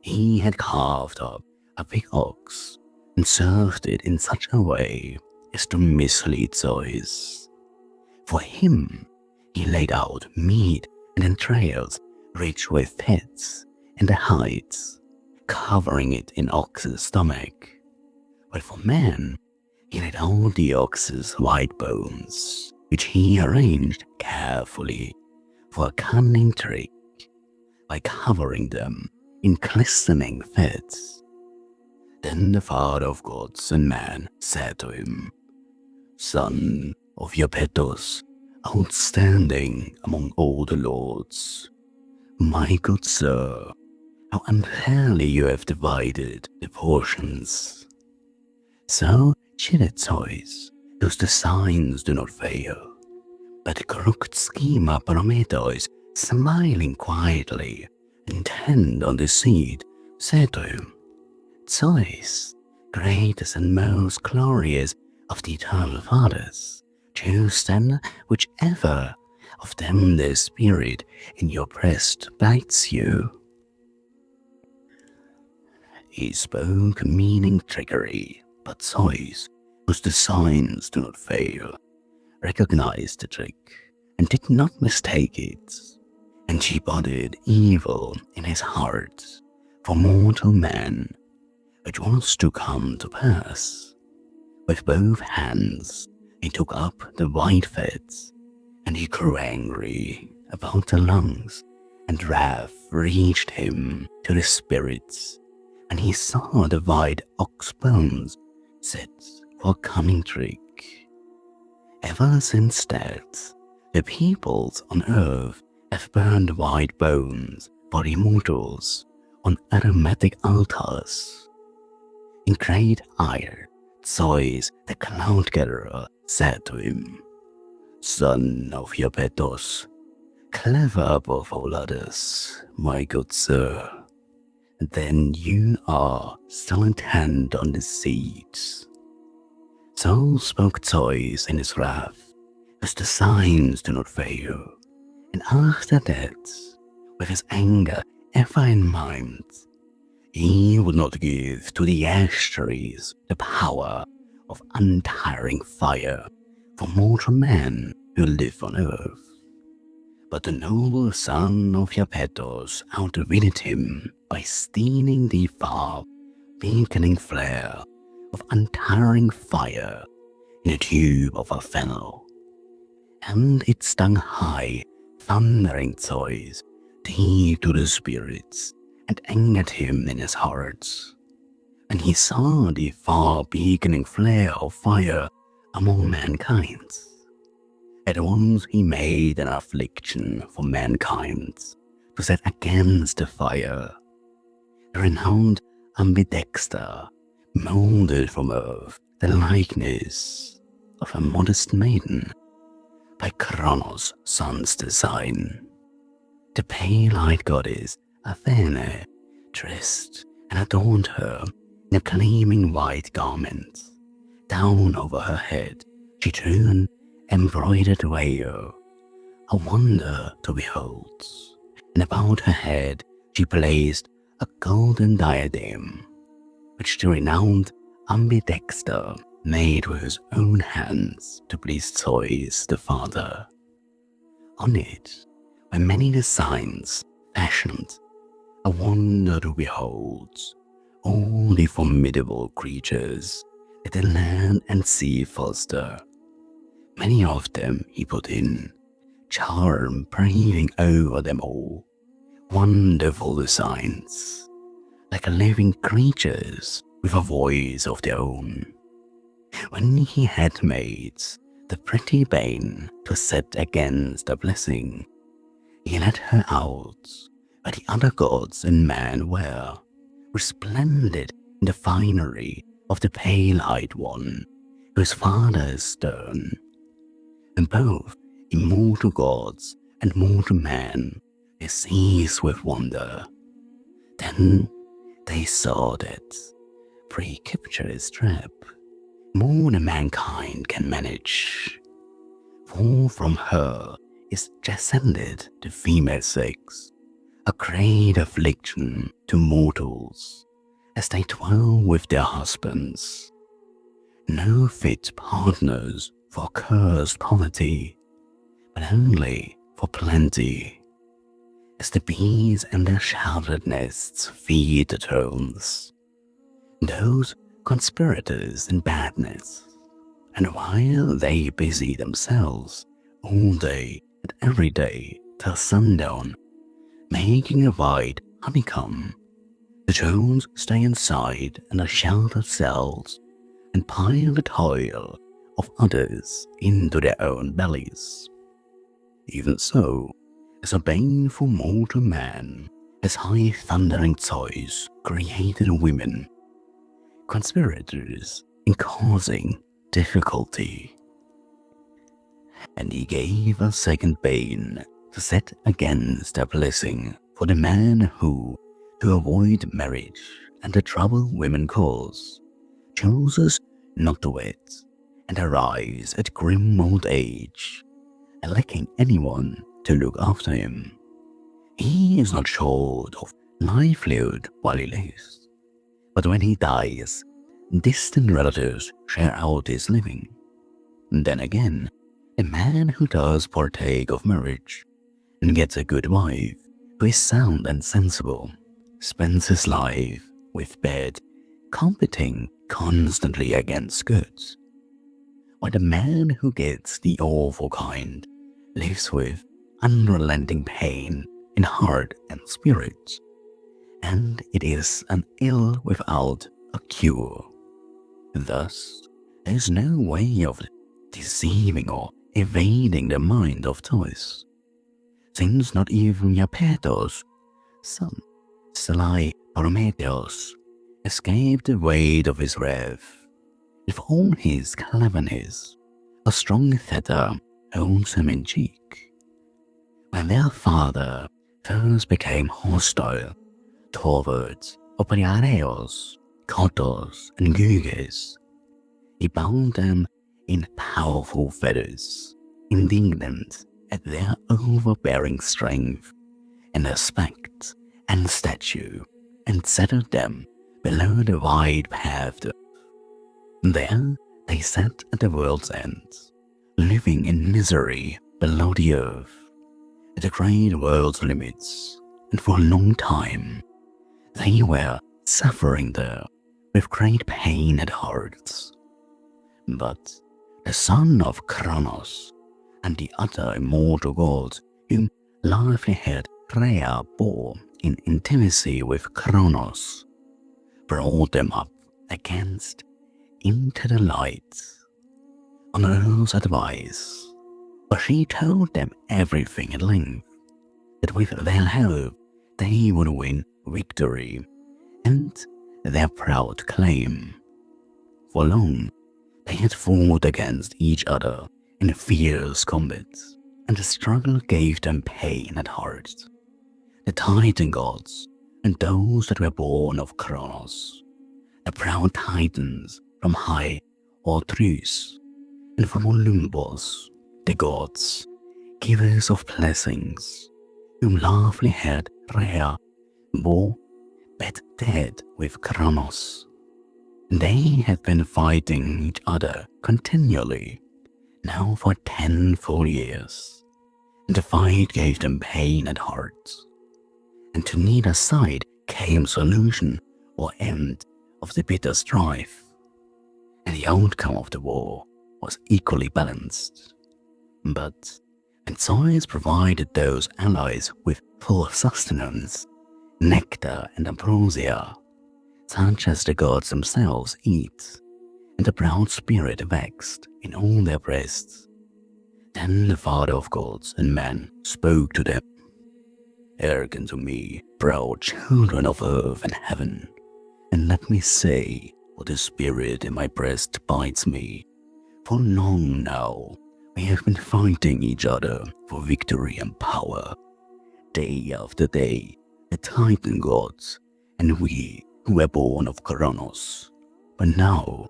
he had carved up a big ox and served it in such a way as to mislead Zeus. For him, he laid out meat and entrails rich with fats and the hides, covering it in ox's stomach. But for man, he laid out the ox's white bones, which he arranged carefully for a cunning trick by covering them in glistening fats. Then the father of gods and man said to him, "Son of Iapetus, outstanding among all the lords, my good sir, how unfairly you have divided the portions." So chided Zeus, whose designs do not fail. But the crooked schemer Prometheus, smiling quietly, intent on deceit, said to him, "Zeus, greatest and most glorious of the eternal fathers, choose then whichever of them the spirit in your breast bites you." He spoke meaning trickery, but Zeus, whose designs do not fail, recognized the trick and did not mistake it, and she bodied evil in his heart for mortal man, which was to come to pass. With both hands he took up the white fits, and he grew angry about the lungs, and wrath reached him to the spirits, and he saw the white ox bones set for a cunning trick. Ever since that, the peoples on earth have burned white bones for immortals on aromatic altars. In great ire, Zeus the cloud-gatherer said to him, "Son of Iapetos, clever above all others, my good sir, then you are still intent on the seeds." So spoke Zeus in his wrath, as the signs do not fail, and after that, with his anger ever in mind, he would not give to the ash trees the power of untiring fire for mortal men who live on earth. But the noble son of Iapetos outwitted him by stealing the far beaconing flare of untiring fire in a tube of a fennel, and it stung high, thundering Zeus deep to the spirits, and angered him in his heart. And he saw the far beaconing flare of fire among mankind. At once he made an affliction for mankind to set against the fire. The renowned ambidexter molded from earth the likeness of a modest maiden by Kronos' son's design. The pale-eyed goddess Athena dressed and adorned her in a gleaming white garment. Down over her head she drew an embroidered veil, a wonder to behold, and about her head she placed a golden diadem, which the renowned ambidexter made with his own hands to please Zeus the father. On it were many designs fashioned, a wonder to behold, all the formidable creatures that the land and sea foster. Many of them he put in, charm breathing over them all, wonderful designs, like living creatures with a voice of their own. When he had made the pretty bane to set against the blessing, he led her out where the other gods and men were, resplendent in the finery of the pale-eyed one, whose father is stern. And both immortal gods and mortal men they seized with wonder. Then they saw that, pre-captured trap, more than mankind can manage. For from her is descended the female sex, a great affliction to mortals, as they dwell with their husbands. No fit partners for cursed poverty, but only for plenty, as the bees and their sheltered nests feed the drones, those conspirators in badness, and while they busy themselves all day and every day till sundown, making a white honeycomb, the drones stay inside in their sheltered cells and pile the toil of others into their own bellies. Even so, as a bane for mortal man, as high thundering Zeus created women, conspirators in causing difficulty. And he gave a second bane to set against their blessing for the man who, to avoid marriage and the trouble women cause, chooses not to wed and arrives at grim old age, lacking anyone to look after him. He is not short of livelihood while he lives, but when he dies, distant relatives share out his living. Then again, A man who does partake of marriage and gets a good wife who is sound and sensible spends his life with bad competing constantly against good, while the man who gets the awful kind lives with unrelenting pain in heart and spirit, and it is an ill without a cure. Thus, there is no way of deceiving or evading the mind of choice, since not even Iapetos, son, sly Prometheus, escaped the weight of his wrath. With all his cleverness, a strong Theta holds him in cheek. When their father first became hostile towards Opriareos, Kotos, and Gyges, he bound them in powerful fetters, indignant at their overbearing strength and aspect and stature, and settled them below the wide paved earth. There they sat at the world's end, living in misery below the earth, at the great world's limits, and for a long time they were suffering there with great pain at heart. But the son of Kronos and the other immortal gods whom lovely-haired Rhea bore in intimacy with Kronos brought them up against into the light on Earth's advice, but she told them everything at length, that with their help they would win victory and their proud claim. For long they had fought against each other in fierce combat, and the struggle gave them pain at heart. The Titan gods and those that were born of Kronos, the proud Titans from high Orthrus, and from Olympus, the gods, givers of blessings, whom lovely-haired Rhea bore, bet dead with Kronos. They had been fighting each other continually, now for 10 full years, and the fight gave them pain at heart, and to neither side came solution or end of the bitter strife, and the outcome of the war was equally balanced. But when Zeus provided those allies with full sustenance, nectar and ambrosia, such as the gods themselves eat, and the proud spirit vexed in all their breasts, then the Father of gods and men spoke to them. Hearken to me, proud children of earth and heaven, and let me say what the spirit in my breast bites me. For long now we have been fighting each other for victory and power. Day after day, the Titan gods and we who were born of Kronos. But now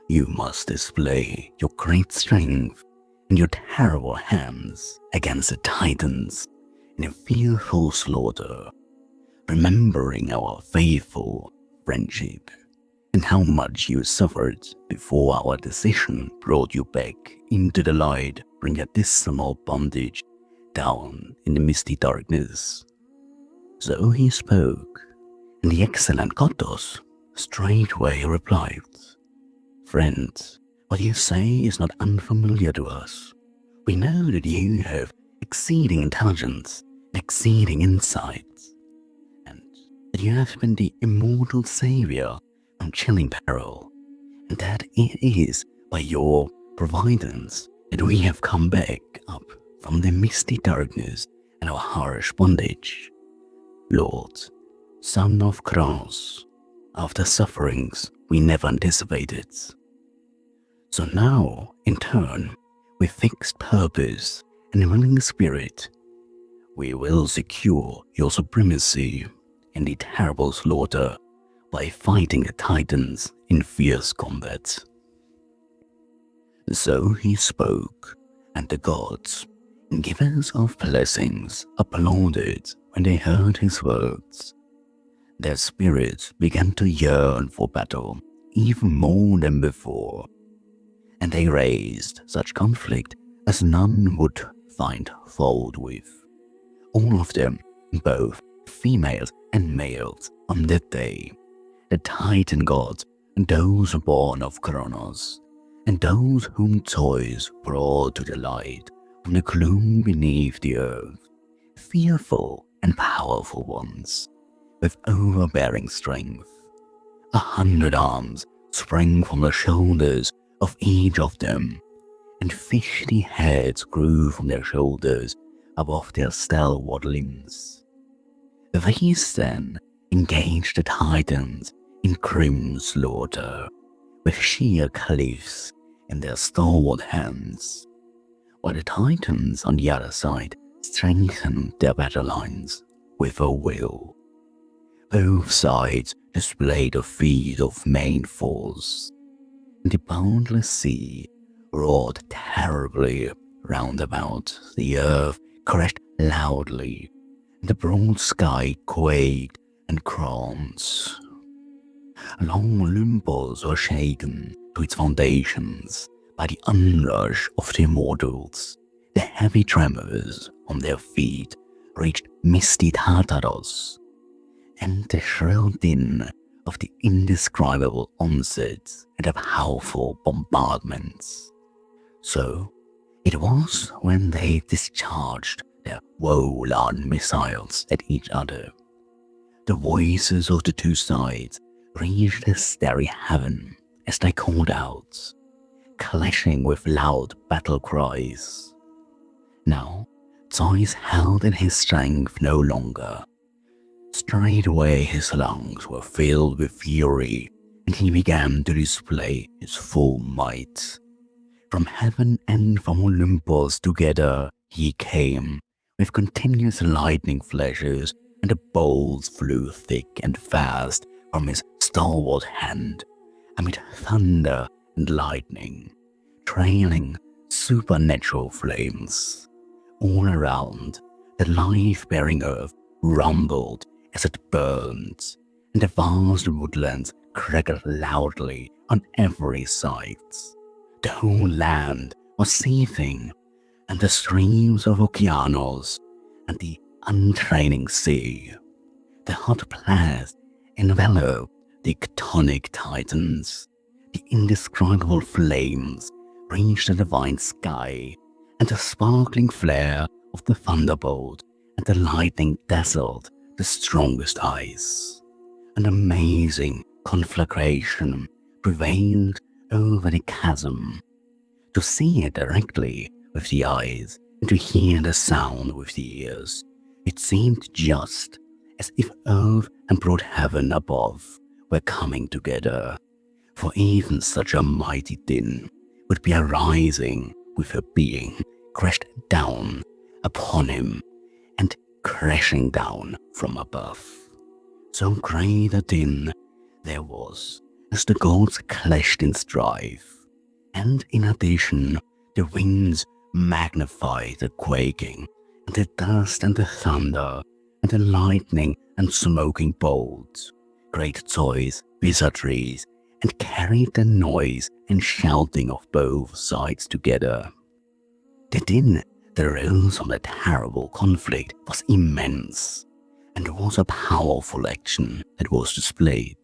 you must display your great strength and your terrible hands against the Titans in a fearful slaughter, remembering our faithful friendship and how much you suffered before our decision brought you back into the light from your dismal bondage down in the misty darkness. So he spoke, and the excellent Kotos straightway replied, Friend, what you say is not unfamiliar to us. We know that you have exceeding intelligence and exceeding insight, and that you have been the immortal savior from chilling peril, and that it is by your providence that we have come back up from the misty darkness and our harsh bondage. Lord, son of Kronos, after sufferings we never anticipated. So now, in turn, with fixed purpose and willing spirit, we will secure your supremacy in the terrible slaughter by fighting the Titans in fierce combat. So he spoke, and the gods, givers of blessings, applauded when they heard his words. Their spirits began to yearn for battle even more than before, and they raised such conflict as none would find fault with. All of them, both females and males, on that day, the Titan gods, and those born of Kronos, and those whom Zeus brought to the light from the gloom beneath the earth, fearful and powerful ones, with overbearing strength. 100 arms sprang from the shoulders of each of them, and 50 heads grew from their shoulders above their stalwart limbs. These then engaged the Titans in grim slaughter, with sheer cliffs in their stalwart hands, while the Titans on the other side strengthened their battle lines with a will. Both sides displayed a feat of main force, and the boundless sea roared terribly round about. The earth crashed loudly, and the broad sky quaked and groaned. Long Olympus was shaken to its foundations by the onrush of the immortals. The heavy tremors on their feet reached misty Tartaros, and the shrill din of the indescribable onsets and the powerful bombardments. So it was when they discharged their woe-laden missiles at each other. The voices of the two sides reached the starry heaven as they called out, clashing with loud battle cries. Now Zeus held in his strength no longer. Straightway his lungs were filled with fury, and he began to display his full might. From heaven and from Olympus together he came, with continuous lightning flashes, and the bolts flew thick and fast from his stalwart hand, amid thunder and lightning, trailing supernatural flames. All around, the life-bearing earth rumbled as it burned, and the vast woodlands crackled loudly on every side. The whole land was seething, and the streams of Okeanos and the untraining sea, the hot blast enveloped the chthonic titans. The indescribable flames reached the divine sky, and the sparkling flare of the thunderbolt and the lightning dazzled the strongest eyes. An amazing conflagration prevailed over the chasm. To see it directly with the eyes and to hear the sound with the ears, it seemed just as if earth and broad heaven above were coming together, for even such a mighty din would be arising with a being crashed down upon him and crashing down from above. So great a din there was as the gods clashed in strife, and in addition the winds magnified the quaking, and the dust and the thunder, and the lightning and smoking bolts. Great Zeus wizardries, and carried the noise and shouting of both sides together. The din that arose from the terrible conflict was immense, and there was a powerful action that was displayed.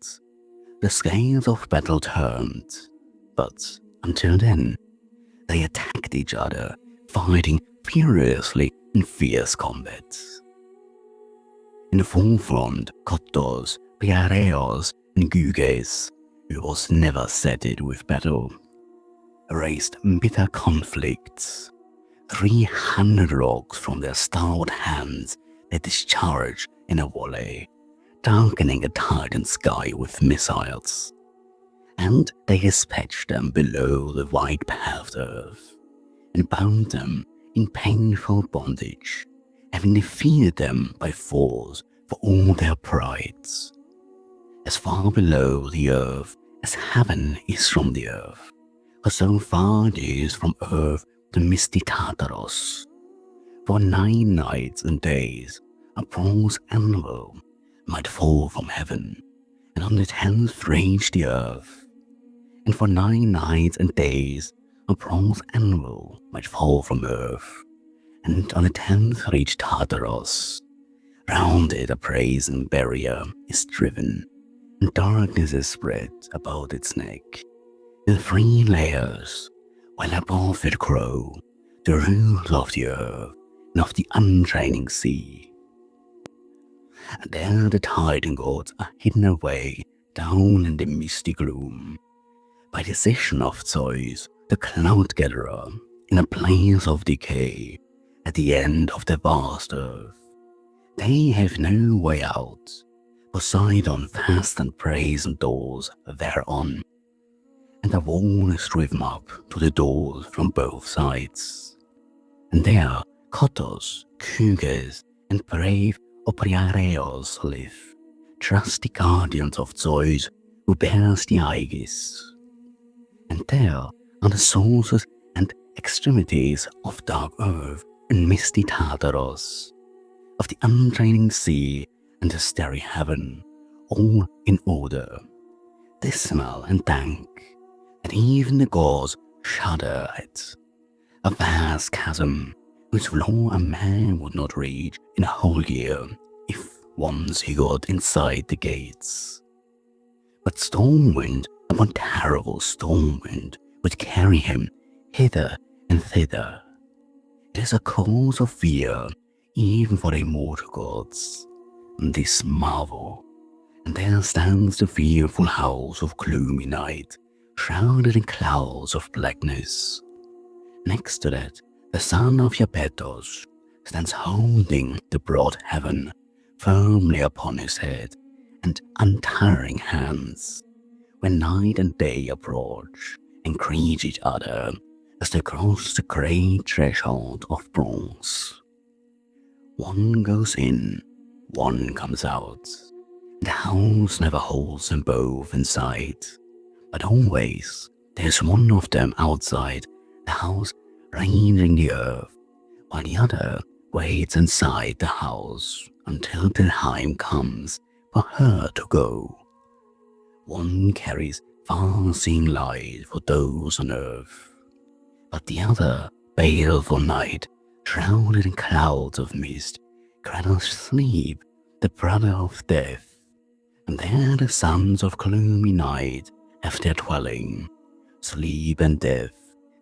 The scales of battle turned, but until then, they attacked each other, fighting furiously in fierce combat. In the forefront, Cottos, Piareos, and Gyges, who was never sated with battle, raised bitter conflicts. 300 rocks from their stalwart hands they discharged in a volley, darkening the Titan sky with missiles, and they dispatched them below the wide-paved earth, and bound them in painful bondage, having defeated them by force for all their prides. As far below the earth as heaven is from the earth, for so far it is from earth the misty Tartaros. For 9 nights and days a bronze anvil might fall from heaven, and on the 10th reach the earth. And for 9 nights and days a bronze anvil might fall from earth, and on the 10th reach Tartarus. Round it a brazen barrier is driven, and darkness is spread about its neck, in 3 layers, while above it grow the roots of the earth and of the unchaining sea. And there the tiding gods are hidden away down in the misty gloom, by decision of Zeus, the cloud gatherer, in a place of decay, at the end of the vast earth. They have no way out. Poseidon fastened brazen doors thereon, and a wall is driven up to the doors from both sides. And there Cottos, Cyges, and brave Opriareos live, trusty guardians of Zeus who bears the aegis. And there are the sources and extremities of dark earth and misty Tartarus, of the unchaining sea and the starry heaven, all in order, dismal and dank, and even the gods shudder at. A vast chasm whose floor a man would not reach in a whole year if once he got inside the gates. But storm wind upon terrible storm wind would carry him hither and thither. It is a cause of fear even for the immortal gods, this marvel. And there stands the fearful house of gloomy night, shrouded in clouds of blackness. Next to that, the son of Iapetos stands holding the broad heaven firmly upon his head and untiring hands, when night and day approach and greet each other as they cross the great threshold of bronze. One goes in, one comes out. The house never holds them both inside, but always there's one of them outside the house ranging the earth, while the other waits inside the house until the time comes for her to go. One carries far-seeing light for those on earth, but the other, baleful night, shrouded in clouds of mist, cradles sleep, the brother of death. And there the sons of gloomy night have their dwelling, sleep and death,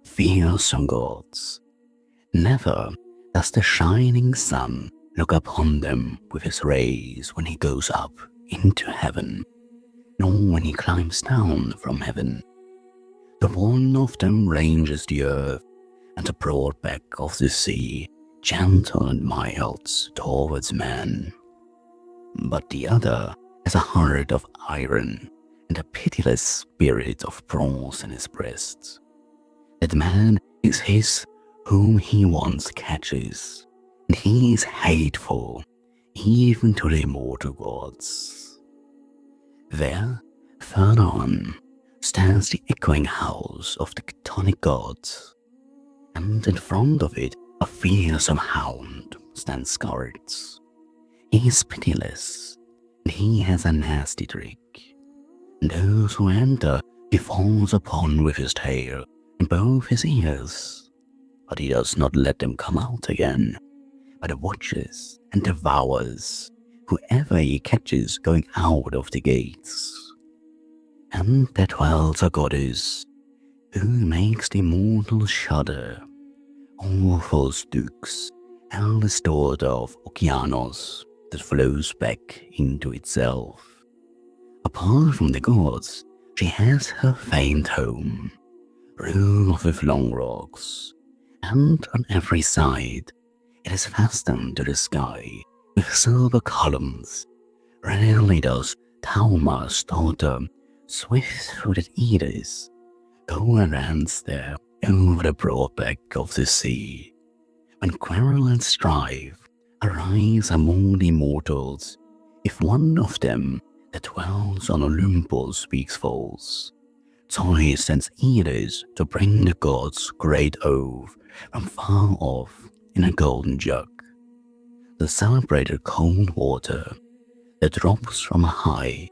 fearsome gods. Never does the shining sun look upon them with his rays when he goes up into heaven, nor when he climbs down from heaven. The one of them ranges the earth and the broad back of the sea, gentle and mild towards man. But the other has a heart of iron and a pitiless spirit of bronze in his breast. That man is his whom he once catches, and he is hateful even to the immortal gods. There, further on, stands the echoing house of the chthonic gods, and in front of it a fearsome hound stands guard. He is pitiless, and he has a nasty trick. And those who enter he falls upon with his tail and both his ears, but he does not let them come out again, but watches and devours whoever he catches going out of the gates. And there dwells a goddess who makes the immortals shudder, awful Styx, eldest daughter of Okeanos, that flows back into itself. Apart from the gods, she has her famed home, roofed with long rocks, and on every side it is fastened to the sky with silver columns. Rarely does Tauma's daughter, swift-footed Edis, go errands there over the broad back of the sea. When quarrel and strife arise among the immortals, if one of them that dwells on Olympus speaks false, Zeus sends Edis to bring the gods' great oath from far off in a golden jug, the celebrated cold water that drops from a high,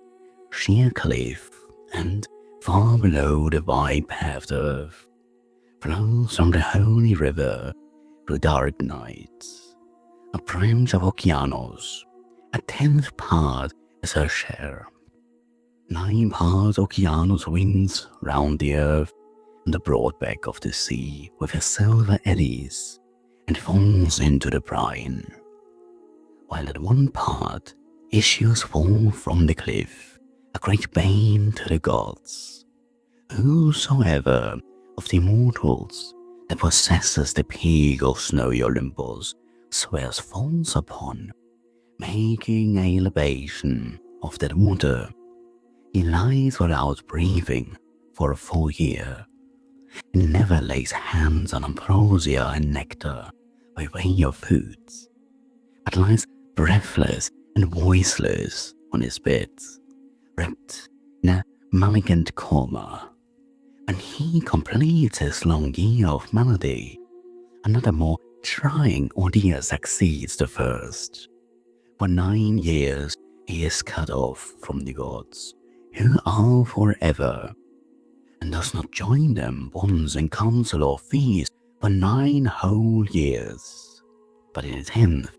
sheer cliff and far below the wide paved earth, flows from the holy river through dark nights. A prince of Okeanos, a 10th part is her share. 9 parts Okeanos winds round the earth and the broad back of the sea with her silver eddies, and falls into the brine, while at 1 part issues forth from the cliff, a great bane to the gods. Whosoever of the immortals that possesses the peak of snowy Olympus swears false upon, making a libation of that water, he lies without breathing for a full year, and never lays hands on ambrosia and nectar by way of foods, but lies breathless and voiceless on his bed, wrapped in a malignant coma. When he completes his long year of melody, another more trying ordeal succeeds the first. For 9 years he is cut off from the gods, who are forever, and does not join them once in council or feast for 9 whole years. But in the 10th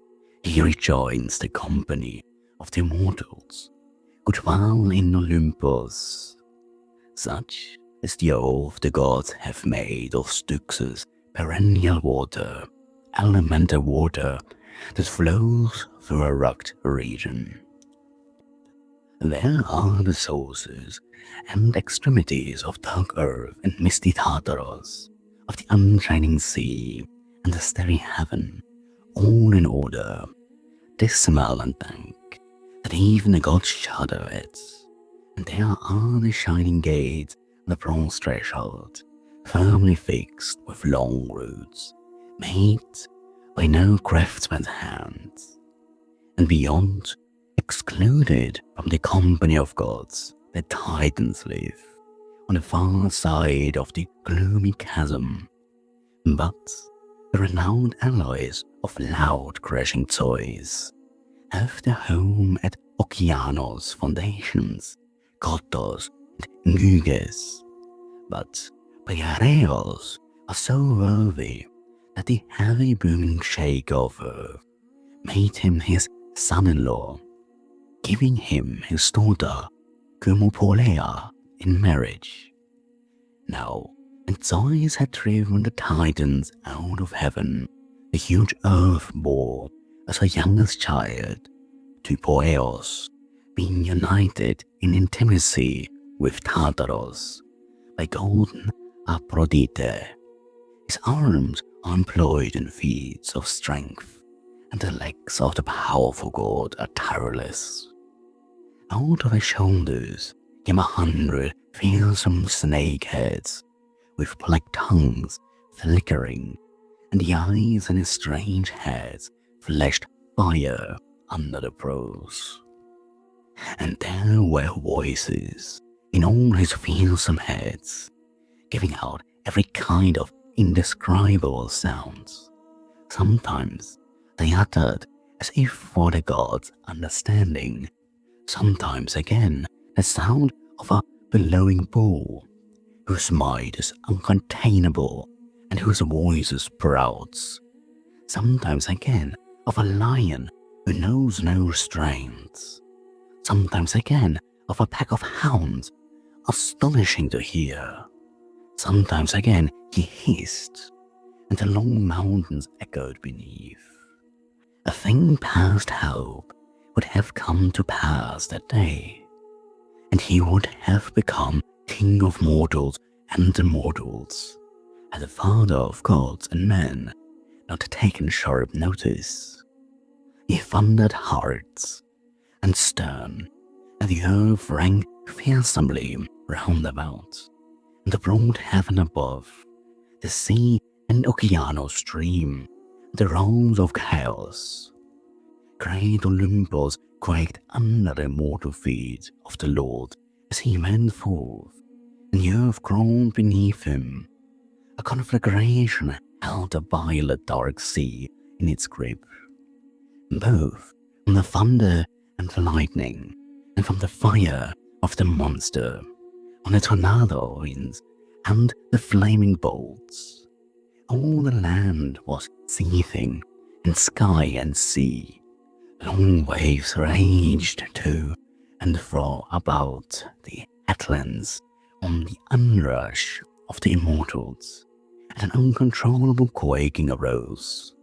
he rejoins the company of the immortals, who dwell in Olympus. Such is the oath the gods have made of Styx's perennial water, elemental water that flows through a rugged region. There are the sources and extremities of dark earth and misty Tartarus, of the unshining sea and the starry heaven, all in order, dismal and dank, that even the gods shudder at. And there are the shining gates and the bronze threshold, firmly fixed with long roots, made by no craftsman's hands. And beyond, excluded from the company of gods, the Titans live, on the far side of the gloomy chasm. But the renowned alloys of loud crashing toys have their home at Okeanos foundations, Kotos and Gyges. But Peiareos are so worthy that the heavy booming shake of earth made him his son-in-law, giving him his daughter Cumopolea in marriage. Now, when Zeus had driven the Titans out of heaven, the huge earth bore as her youngest child, to Poeos, being united in intimacy with Tartarus by golden Aphrodite. His arms are employed in feats of strength, and the legs of the powerful god are tireless. Out of his shoulders came 100 fearsome snake heads, with black tongues flickering, and the eyes in his strange heads flashed fire under the brows. And there were voices in all his fearsome heads, giving out every kind of indescribable sounds. Sometimes they uttered as if for the gods' understanding, sometimes again the sound of a bellowing bull, whose might is uncontainable and whose voice is proud, sometimes again of a lion who knows no restraints, sometimes again of a pack of hounds, astonishing to hear. Sometimes again he hissed, and the long mountains echoed beneath. A thing past hope would have come to pass that day, and he would have become king of mortals and immortals, had the father of gods and men not taken sharp notice. He thundered hard and stern, and the earth rang fearsomely round about, and the broad heaven above, the sea and Okeanos stream, the realms of chaos. Great Olympus quaked under the mortal feet of the Lord as he went forth, and the earth groaned beneath him. A conflagration held the violet dark sea in its grip, both from the thunder and the lightning, and from the fire of the monster, on the tornado winds and the flaming bolts. All the land was seething in sky and sea. Long waves raged to and fro about the headlands on the onrush of the immortals, and an uncontrollable quaking arose.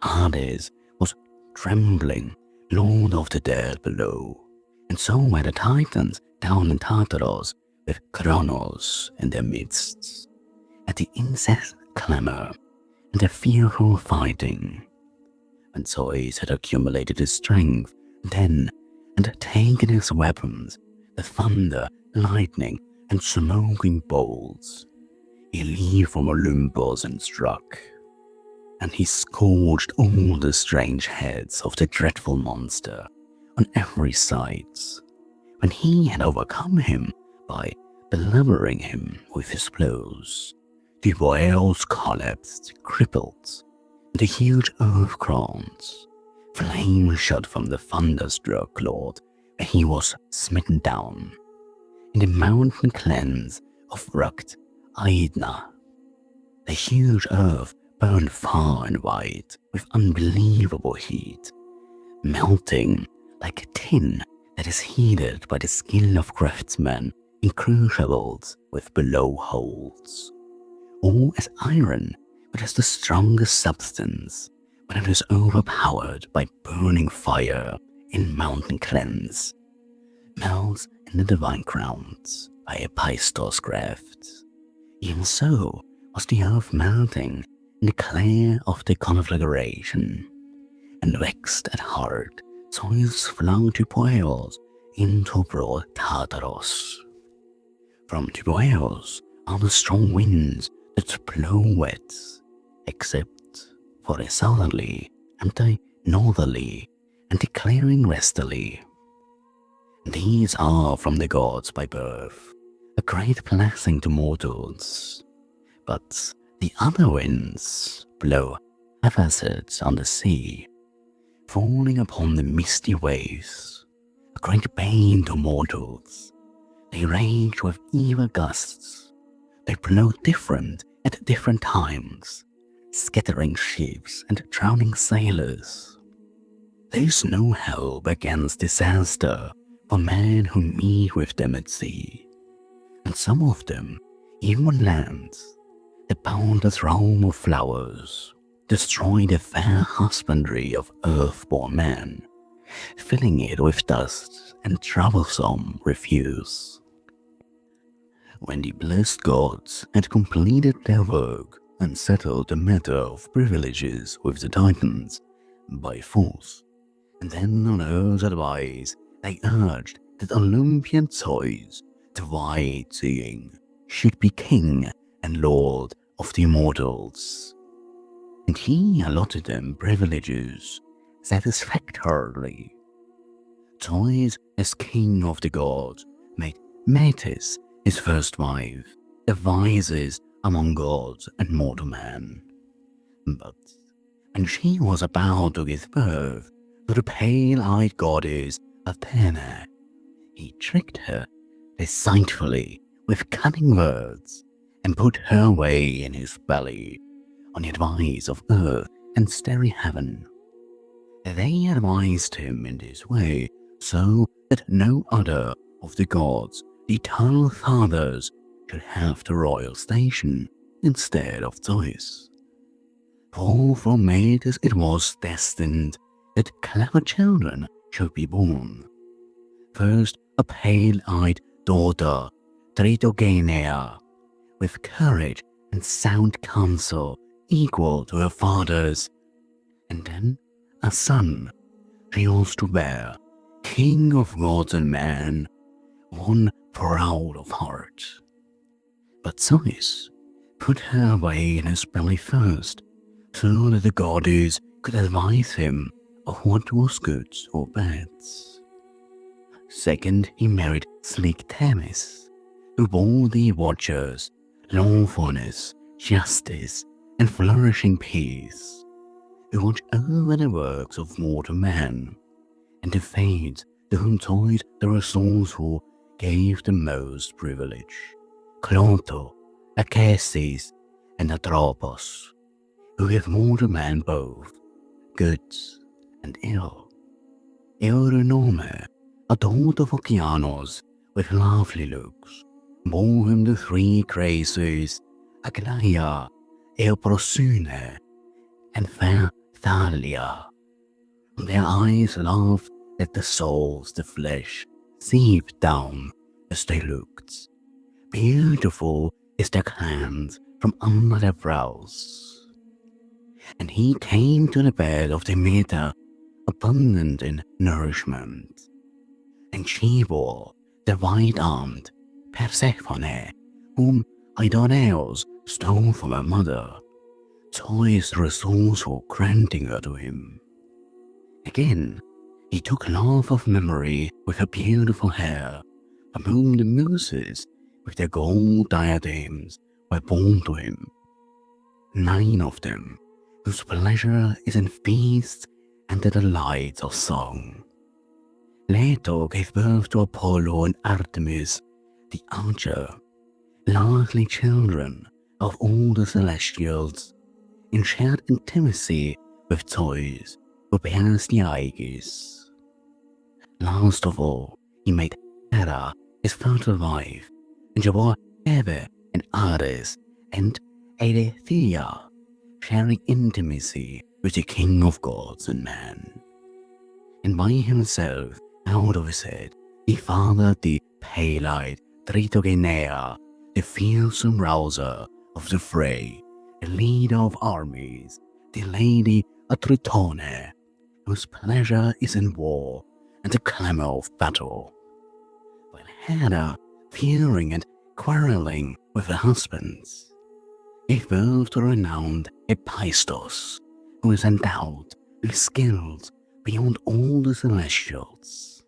Hades was trembling, lord of the dead below, and so were the Titans down in Tartarus with Kronos in their midst. At the incessant clamor and the fearful fighting, when Zeus had accumulated his strength, then, and taken his weapons, the thunder, lightning, and smoking bolts, he leaped from Olympus and struck, and he scourged all the strange heads of the dreadful monster on every side. When he had overcome him by belaboring him with his blows, the whales collapsed, crippled, and the huge earth crowns. Flame shot from the thunderstruck lord, and he was smitten down in the mountain glens of rugged Athena. The huge earth burned far and wide with unbelievable heat, melting like tin that is heated by the skill of craftsmen in crucibles with blowholes, or as iron, but as the strongest substance when it is overpowered by burning fire in mountain glens, melts in the divine grounds by a Pistor's craft. Even so was the earth melting in the glare of the conflagration, and vexed at heart, Zeus flung Typoeus into broad Tartarus. From Typoeus are the strong winds that blow wet, except for a southerly and a northerly, and declaring westerly. These are from the gods by birth, a great blessing to mortals. But the other winds blow haphazard on the sea, falling upon the misty waves, a great bane to mortals. They rage with evil gusts. They blow different at different times, scattering ships and drowning sailors. There is no help against disaster for men who meet with them at sea, and some of them, even on land, the boundless realm of flowers, destroy the fair husbandry of earth-born men, filling it with dust and troublesome refuse. When the blessed gods had completed their work and settled the matter of privileges with the Titans by force, and then on Earth's advice they urged that Olympian Zeus, the wide-seeing, should be king and lord of the immortals, and he allotted them privileges satisfactorily. Zeus, as king of the gods, made Metis his first wife, the wisest among gods and mortal men. But when she was about to give birth to the pale-eyed goddess Athena, he tricked her deceitfully with cunning words and put her away in his belly on the advice of earth and starry heaven. They advised him in this way so that no other of the gods, the eternal fathers, should have the royal station instead of Zeus. For from Metis it was destined that clever children should be born. First, a pale-eyed daughter, Theogony, with courage and sound counsel equal to her father's, and then a son, she was to bear, king of gods and men, one proud of heart. But Zeus put her away in his belly first, so that the goddess could advise him of what was good or bad. Second, he married sleek Themis, who bore the watchers, lawfulness, justice, and flourishing peace, who watch over the works of mortal men, and the fates to whom toys the resourceful gave the most privilege, Clotho, Acaces and Atropos, who have mortal man both, good and ill. Eurynome, a daughter of Okeanos, with lovely looks, bore him the three graces, Aglaia, Euprosune, and fair Thalia. Their eyes laughed at the souls, the flesh, seeped down as they looked. Beautiful is their hands from under their brows. And he came to the bed of Demeter, abundant in nourishment. And she bore the white-armed Persephone, whom Idoneus stole from her mother, twice resourceful granting her to him. Again, he took love of memory with her beautiful hair, from whom the muses with their gold diadems were born to him. 9 of them, whose pleasure is in feasts and the delights of song. Leto gave birth to Apollo and Artemis, the archer, largely children of all the celestials, in shared intimacy with Zeus, who bears the Aegis. Last of all, he made Hera his fertile wife, and she bore Hebe and Ares and Eileithyia, sharing intimacy with the king of gods and men. And by himself, out of his head, he fathered the pale-eyed Tritogenea, the fearsome rouser of the fray, the leader of armies, the lady Atritone, whose pleasure is in war and the clamor of battle. While Hera, fearing and quarreling with her husbands, gave birth to renowned Hephaestus, who is endowed with skills beyond all the celestials.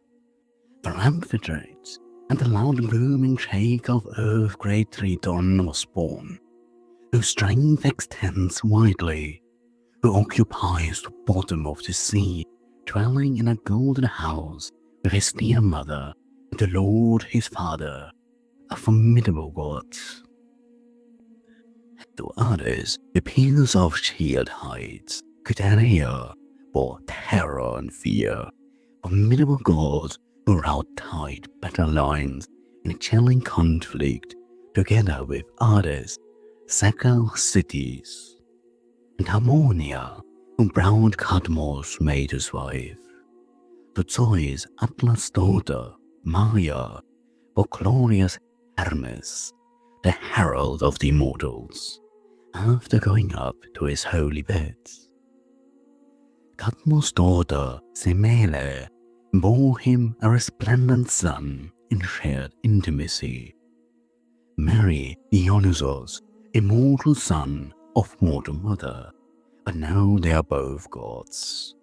From Amphitrite and the loud booming shake of earth great Triton was born, whose strength extends widely, who occupies the bottom of the sea, dwelling in a golden house with his dear mother and the Lord his father, a formidable god. To others, the pillars of shield heights, Cytherea bore terror and fear, formidable gods who outtide battle lines in a chilling conflict, together with others, sacked cities. And Harmonia, whom proud Cadmus made his wife. To Zeus' Atlas' daughter, Maia, bore glorious Hermes, the herald of the immortals, after going up to his holy beds. Cadmus' daughter, Semele, bore him a resplendent son in shared intimacy. Mary, Dionysus, immortal son of mortal mother, but now they are both gods.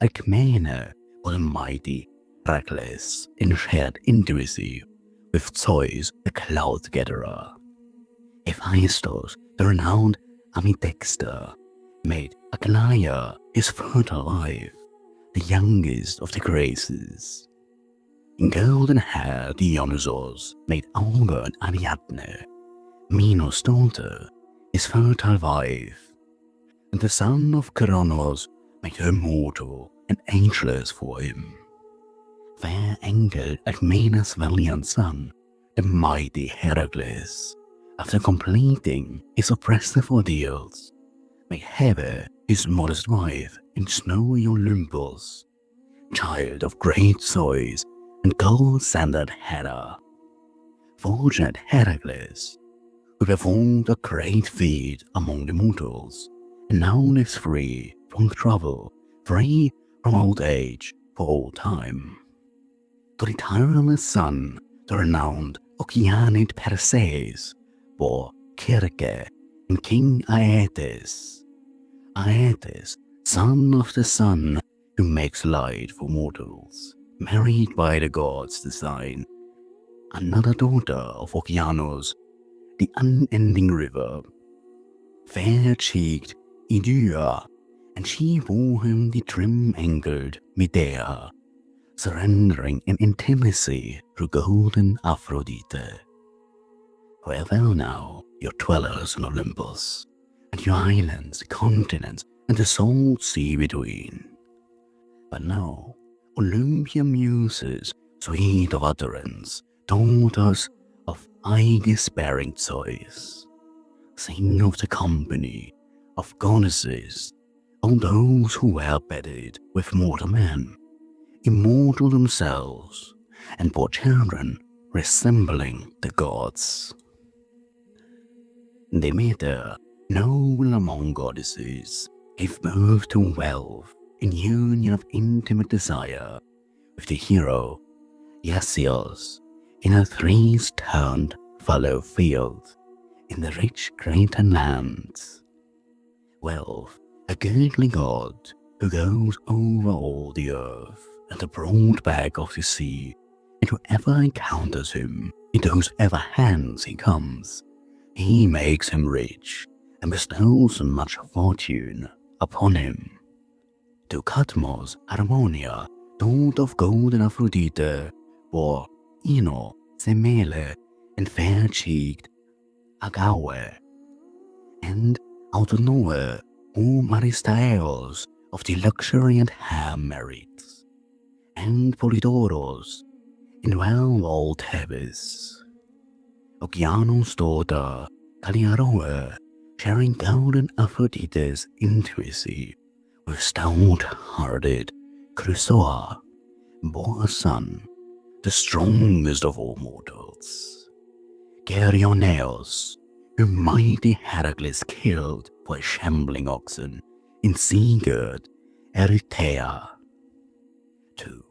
Alcmene was a mighty Heracles in shared intimacy with Zeus the cloud-gatherer. Hephaestus, the renowned Amydexter, made Aglaia his fertile wife, the youngest of the Graces. In golden hair Dionysus made Alba and Ariadne, Minos' daughter, his fertile wife, and the son of Kronos made her mortal and ageless for him. Fair-ankled Alcmena's valiant son, the mighty Heracles, after completing his oppressive ordeals, made Hebe his modest wife in snowy Olympus, child of great Zeus and gold-sanded Hera. Fortunate Heracles, who performed a great feat among the mortals, and now lives free from trouble, free from old age for all time. To the tireless son, the renowned Oceanid Perseus, bore Circe and King Aeetes. Aeetes, son of the sun who makes light for mortals, married by the gods' design, another daughter of Oceanus, the unending river, fair-cheeked Idua, and she bore him the trim-ankled Medea, surrendering in intimacy to golden Aphrodite. Farewell now, your dwellers in Olympus, and your islands, continents, and the salt sea between. But now, Olympian muses, sweet of utterance, daughters of eye-despairing Zeus, sing of the company of goddesses, of those who were bedded with mortal men, immortal themselves, and bore children resembling the gods. Demeter, noble among goddesses, gave birth to wealth in union of intimate desire with the hero Hesiod in a three-turned fallow field in the rich Cretan lands. Wealth, a godly god who goes over all the earth and the broad back of the sea, and whoever encounters him, into whosever hands he comes, he makes him rich and bestows much fortune upon him. To Cadmus, Harmonia, daughter of golden Aphrodite, bore Ino, Semele, and fair-cheeked Agawe, and Autonoe, whom Aristaeus of the luxury and hair merits, and Polydoros, in well-walled Thebes. Oceanus' daughter, Calliope, sharing golden Aphrodite's intimacy with stout-hearted Chrysoa, bore a son, the strongest of all mortals, Geryoneus, whom mighty Heracles killed for shambling oxen in sea-girt Erythea. To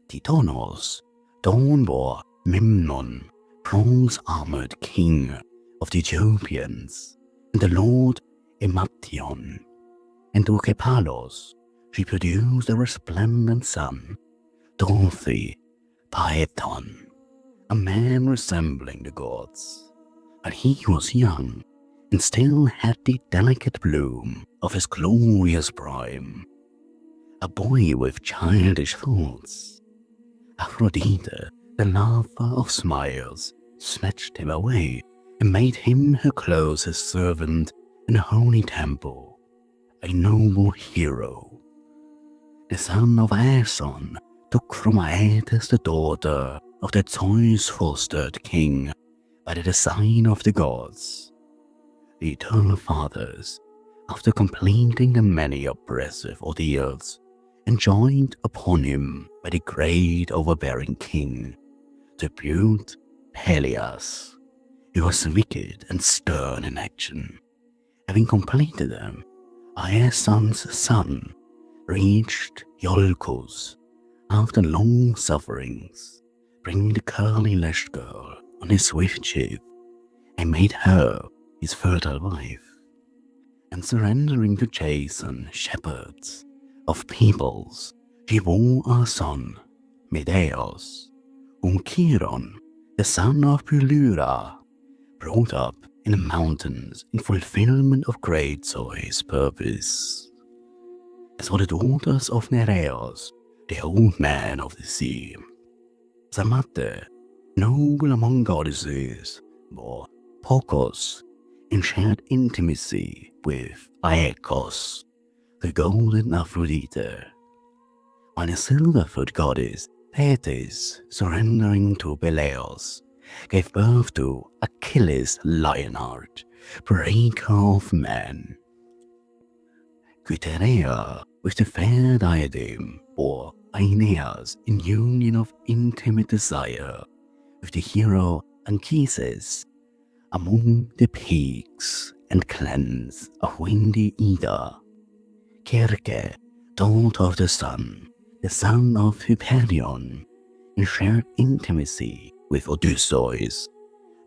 Tithonus, dawn bore Memnon, bronze-armored king of the Ethiopians, and the lord Emathion. And to Kepalos she produced a resplendent son, Dorothy Paeton, a man resembling the gods. But he was young, and still had the delicate bloom of his glorious prime. A boy with childish thoughts. Aphrodite, the lover of smiles, snatched him away and made him her closest servant in a holy temple, a noble hero. The son of Aeson took from Aetes the daughter of the Zeus-fostered king by the design of the gods. The eternal fathers, after completing the many oppressive ordeals enjoined upon him by the great overbearing king, tribute Peleus, who was wicked and stern in action. Having completed them, Aeson's son reached Iolcus after long sufferings, bringing the curly-lashed girl on his swift ship, and made her his fertile wife. And surrendering to Jason, shepherds of peoples, she bore a son, Medeus, whom Chiron, the son of Pylura, brought up in the mountains in fulfillment of great Zeus' purpose. As for the daughters of Nereus, the old man of the sea, Psamathe, noble among goddesses, bore Pocos, in shared intimacy with Aeacos, the golden Aphrodite, while the silver-foot goddess Thetis, surrendering to Peleus, gave birth to Achilles Lionheart, breaker of men. Cytherea, with the fair diadem, bore Aeneas in union of intimate desire with the hero Anchises, among the peaks and clans of windy Ida. Circe, daughter of the sun of Hyperion, in shared intimacy with Odysseus,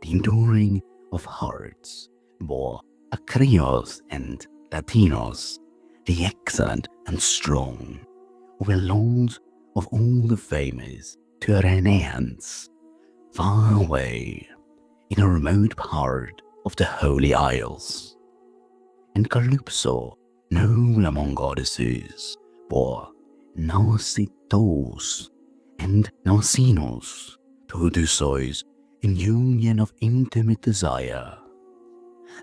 the enduring of hearts, bore Acreos and Latinos, the excellent and strong, who were lords of all the famous Tyrrhenians, far away in a remote part of the Holy Isles. And Calypso, noble among goddesses, bore Nausithous and Nausinous to Odysseus in union of intimate desire,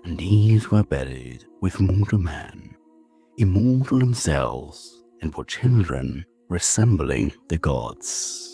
and these were buried with mortal man, immortal themselves, and were children resembling the gods.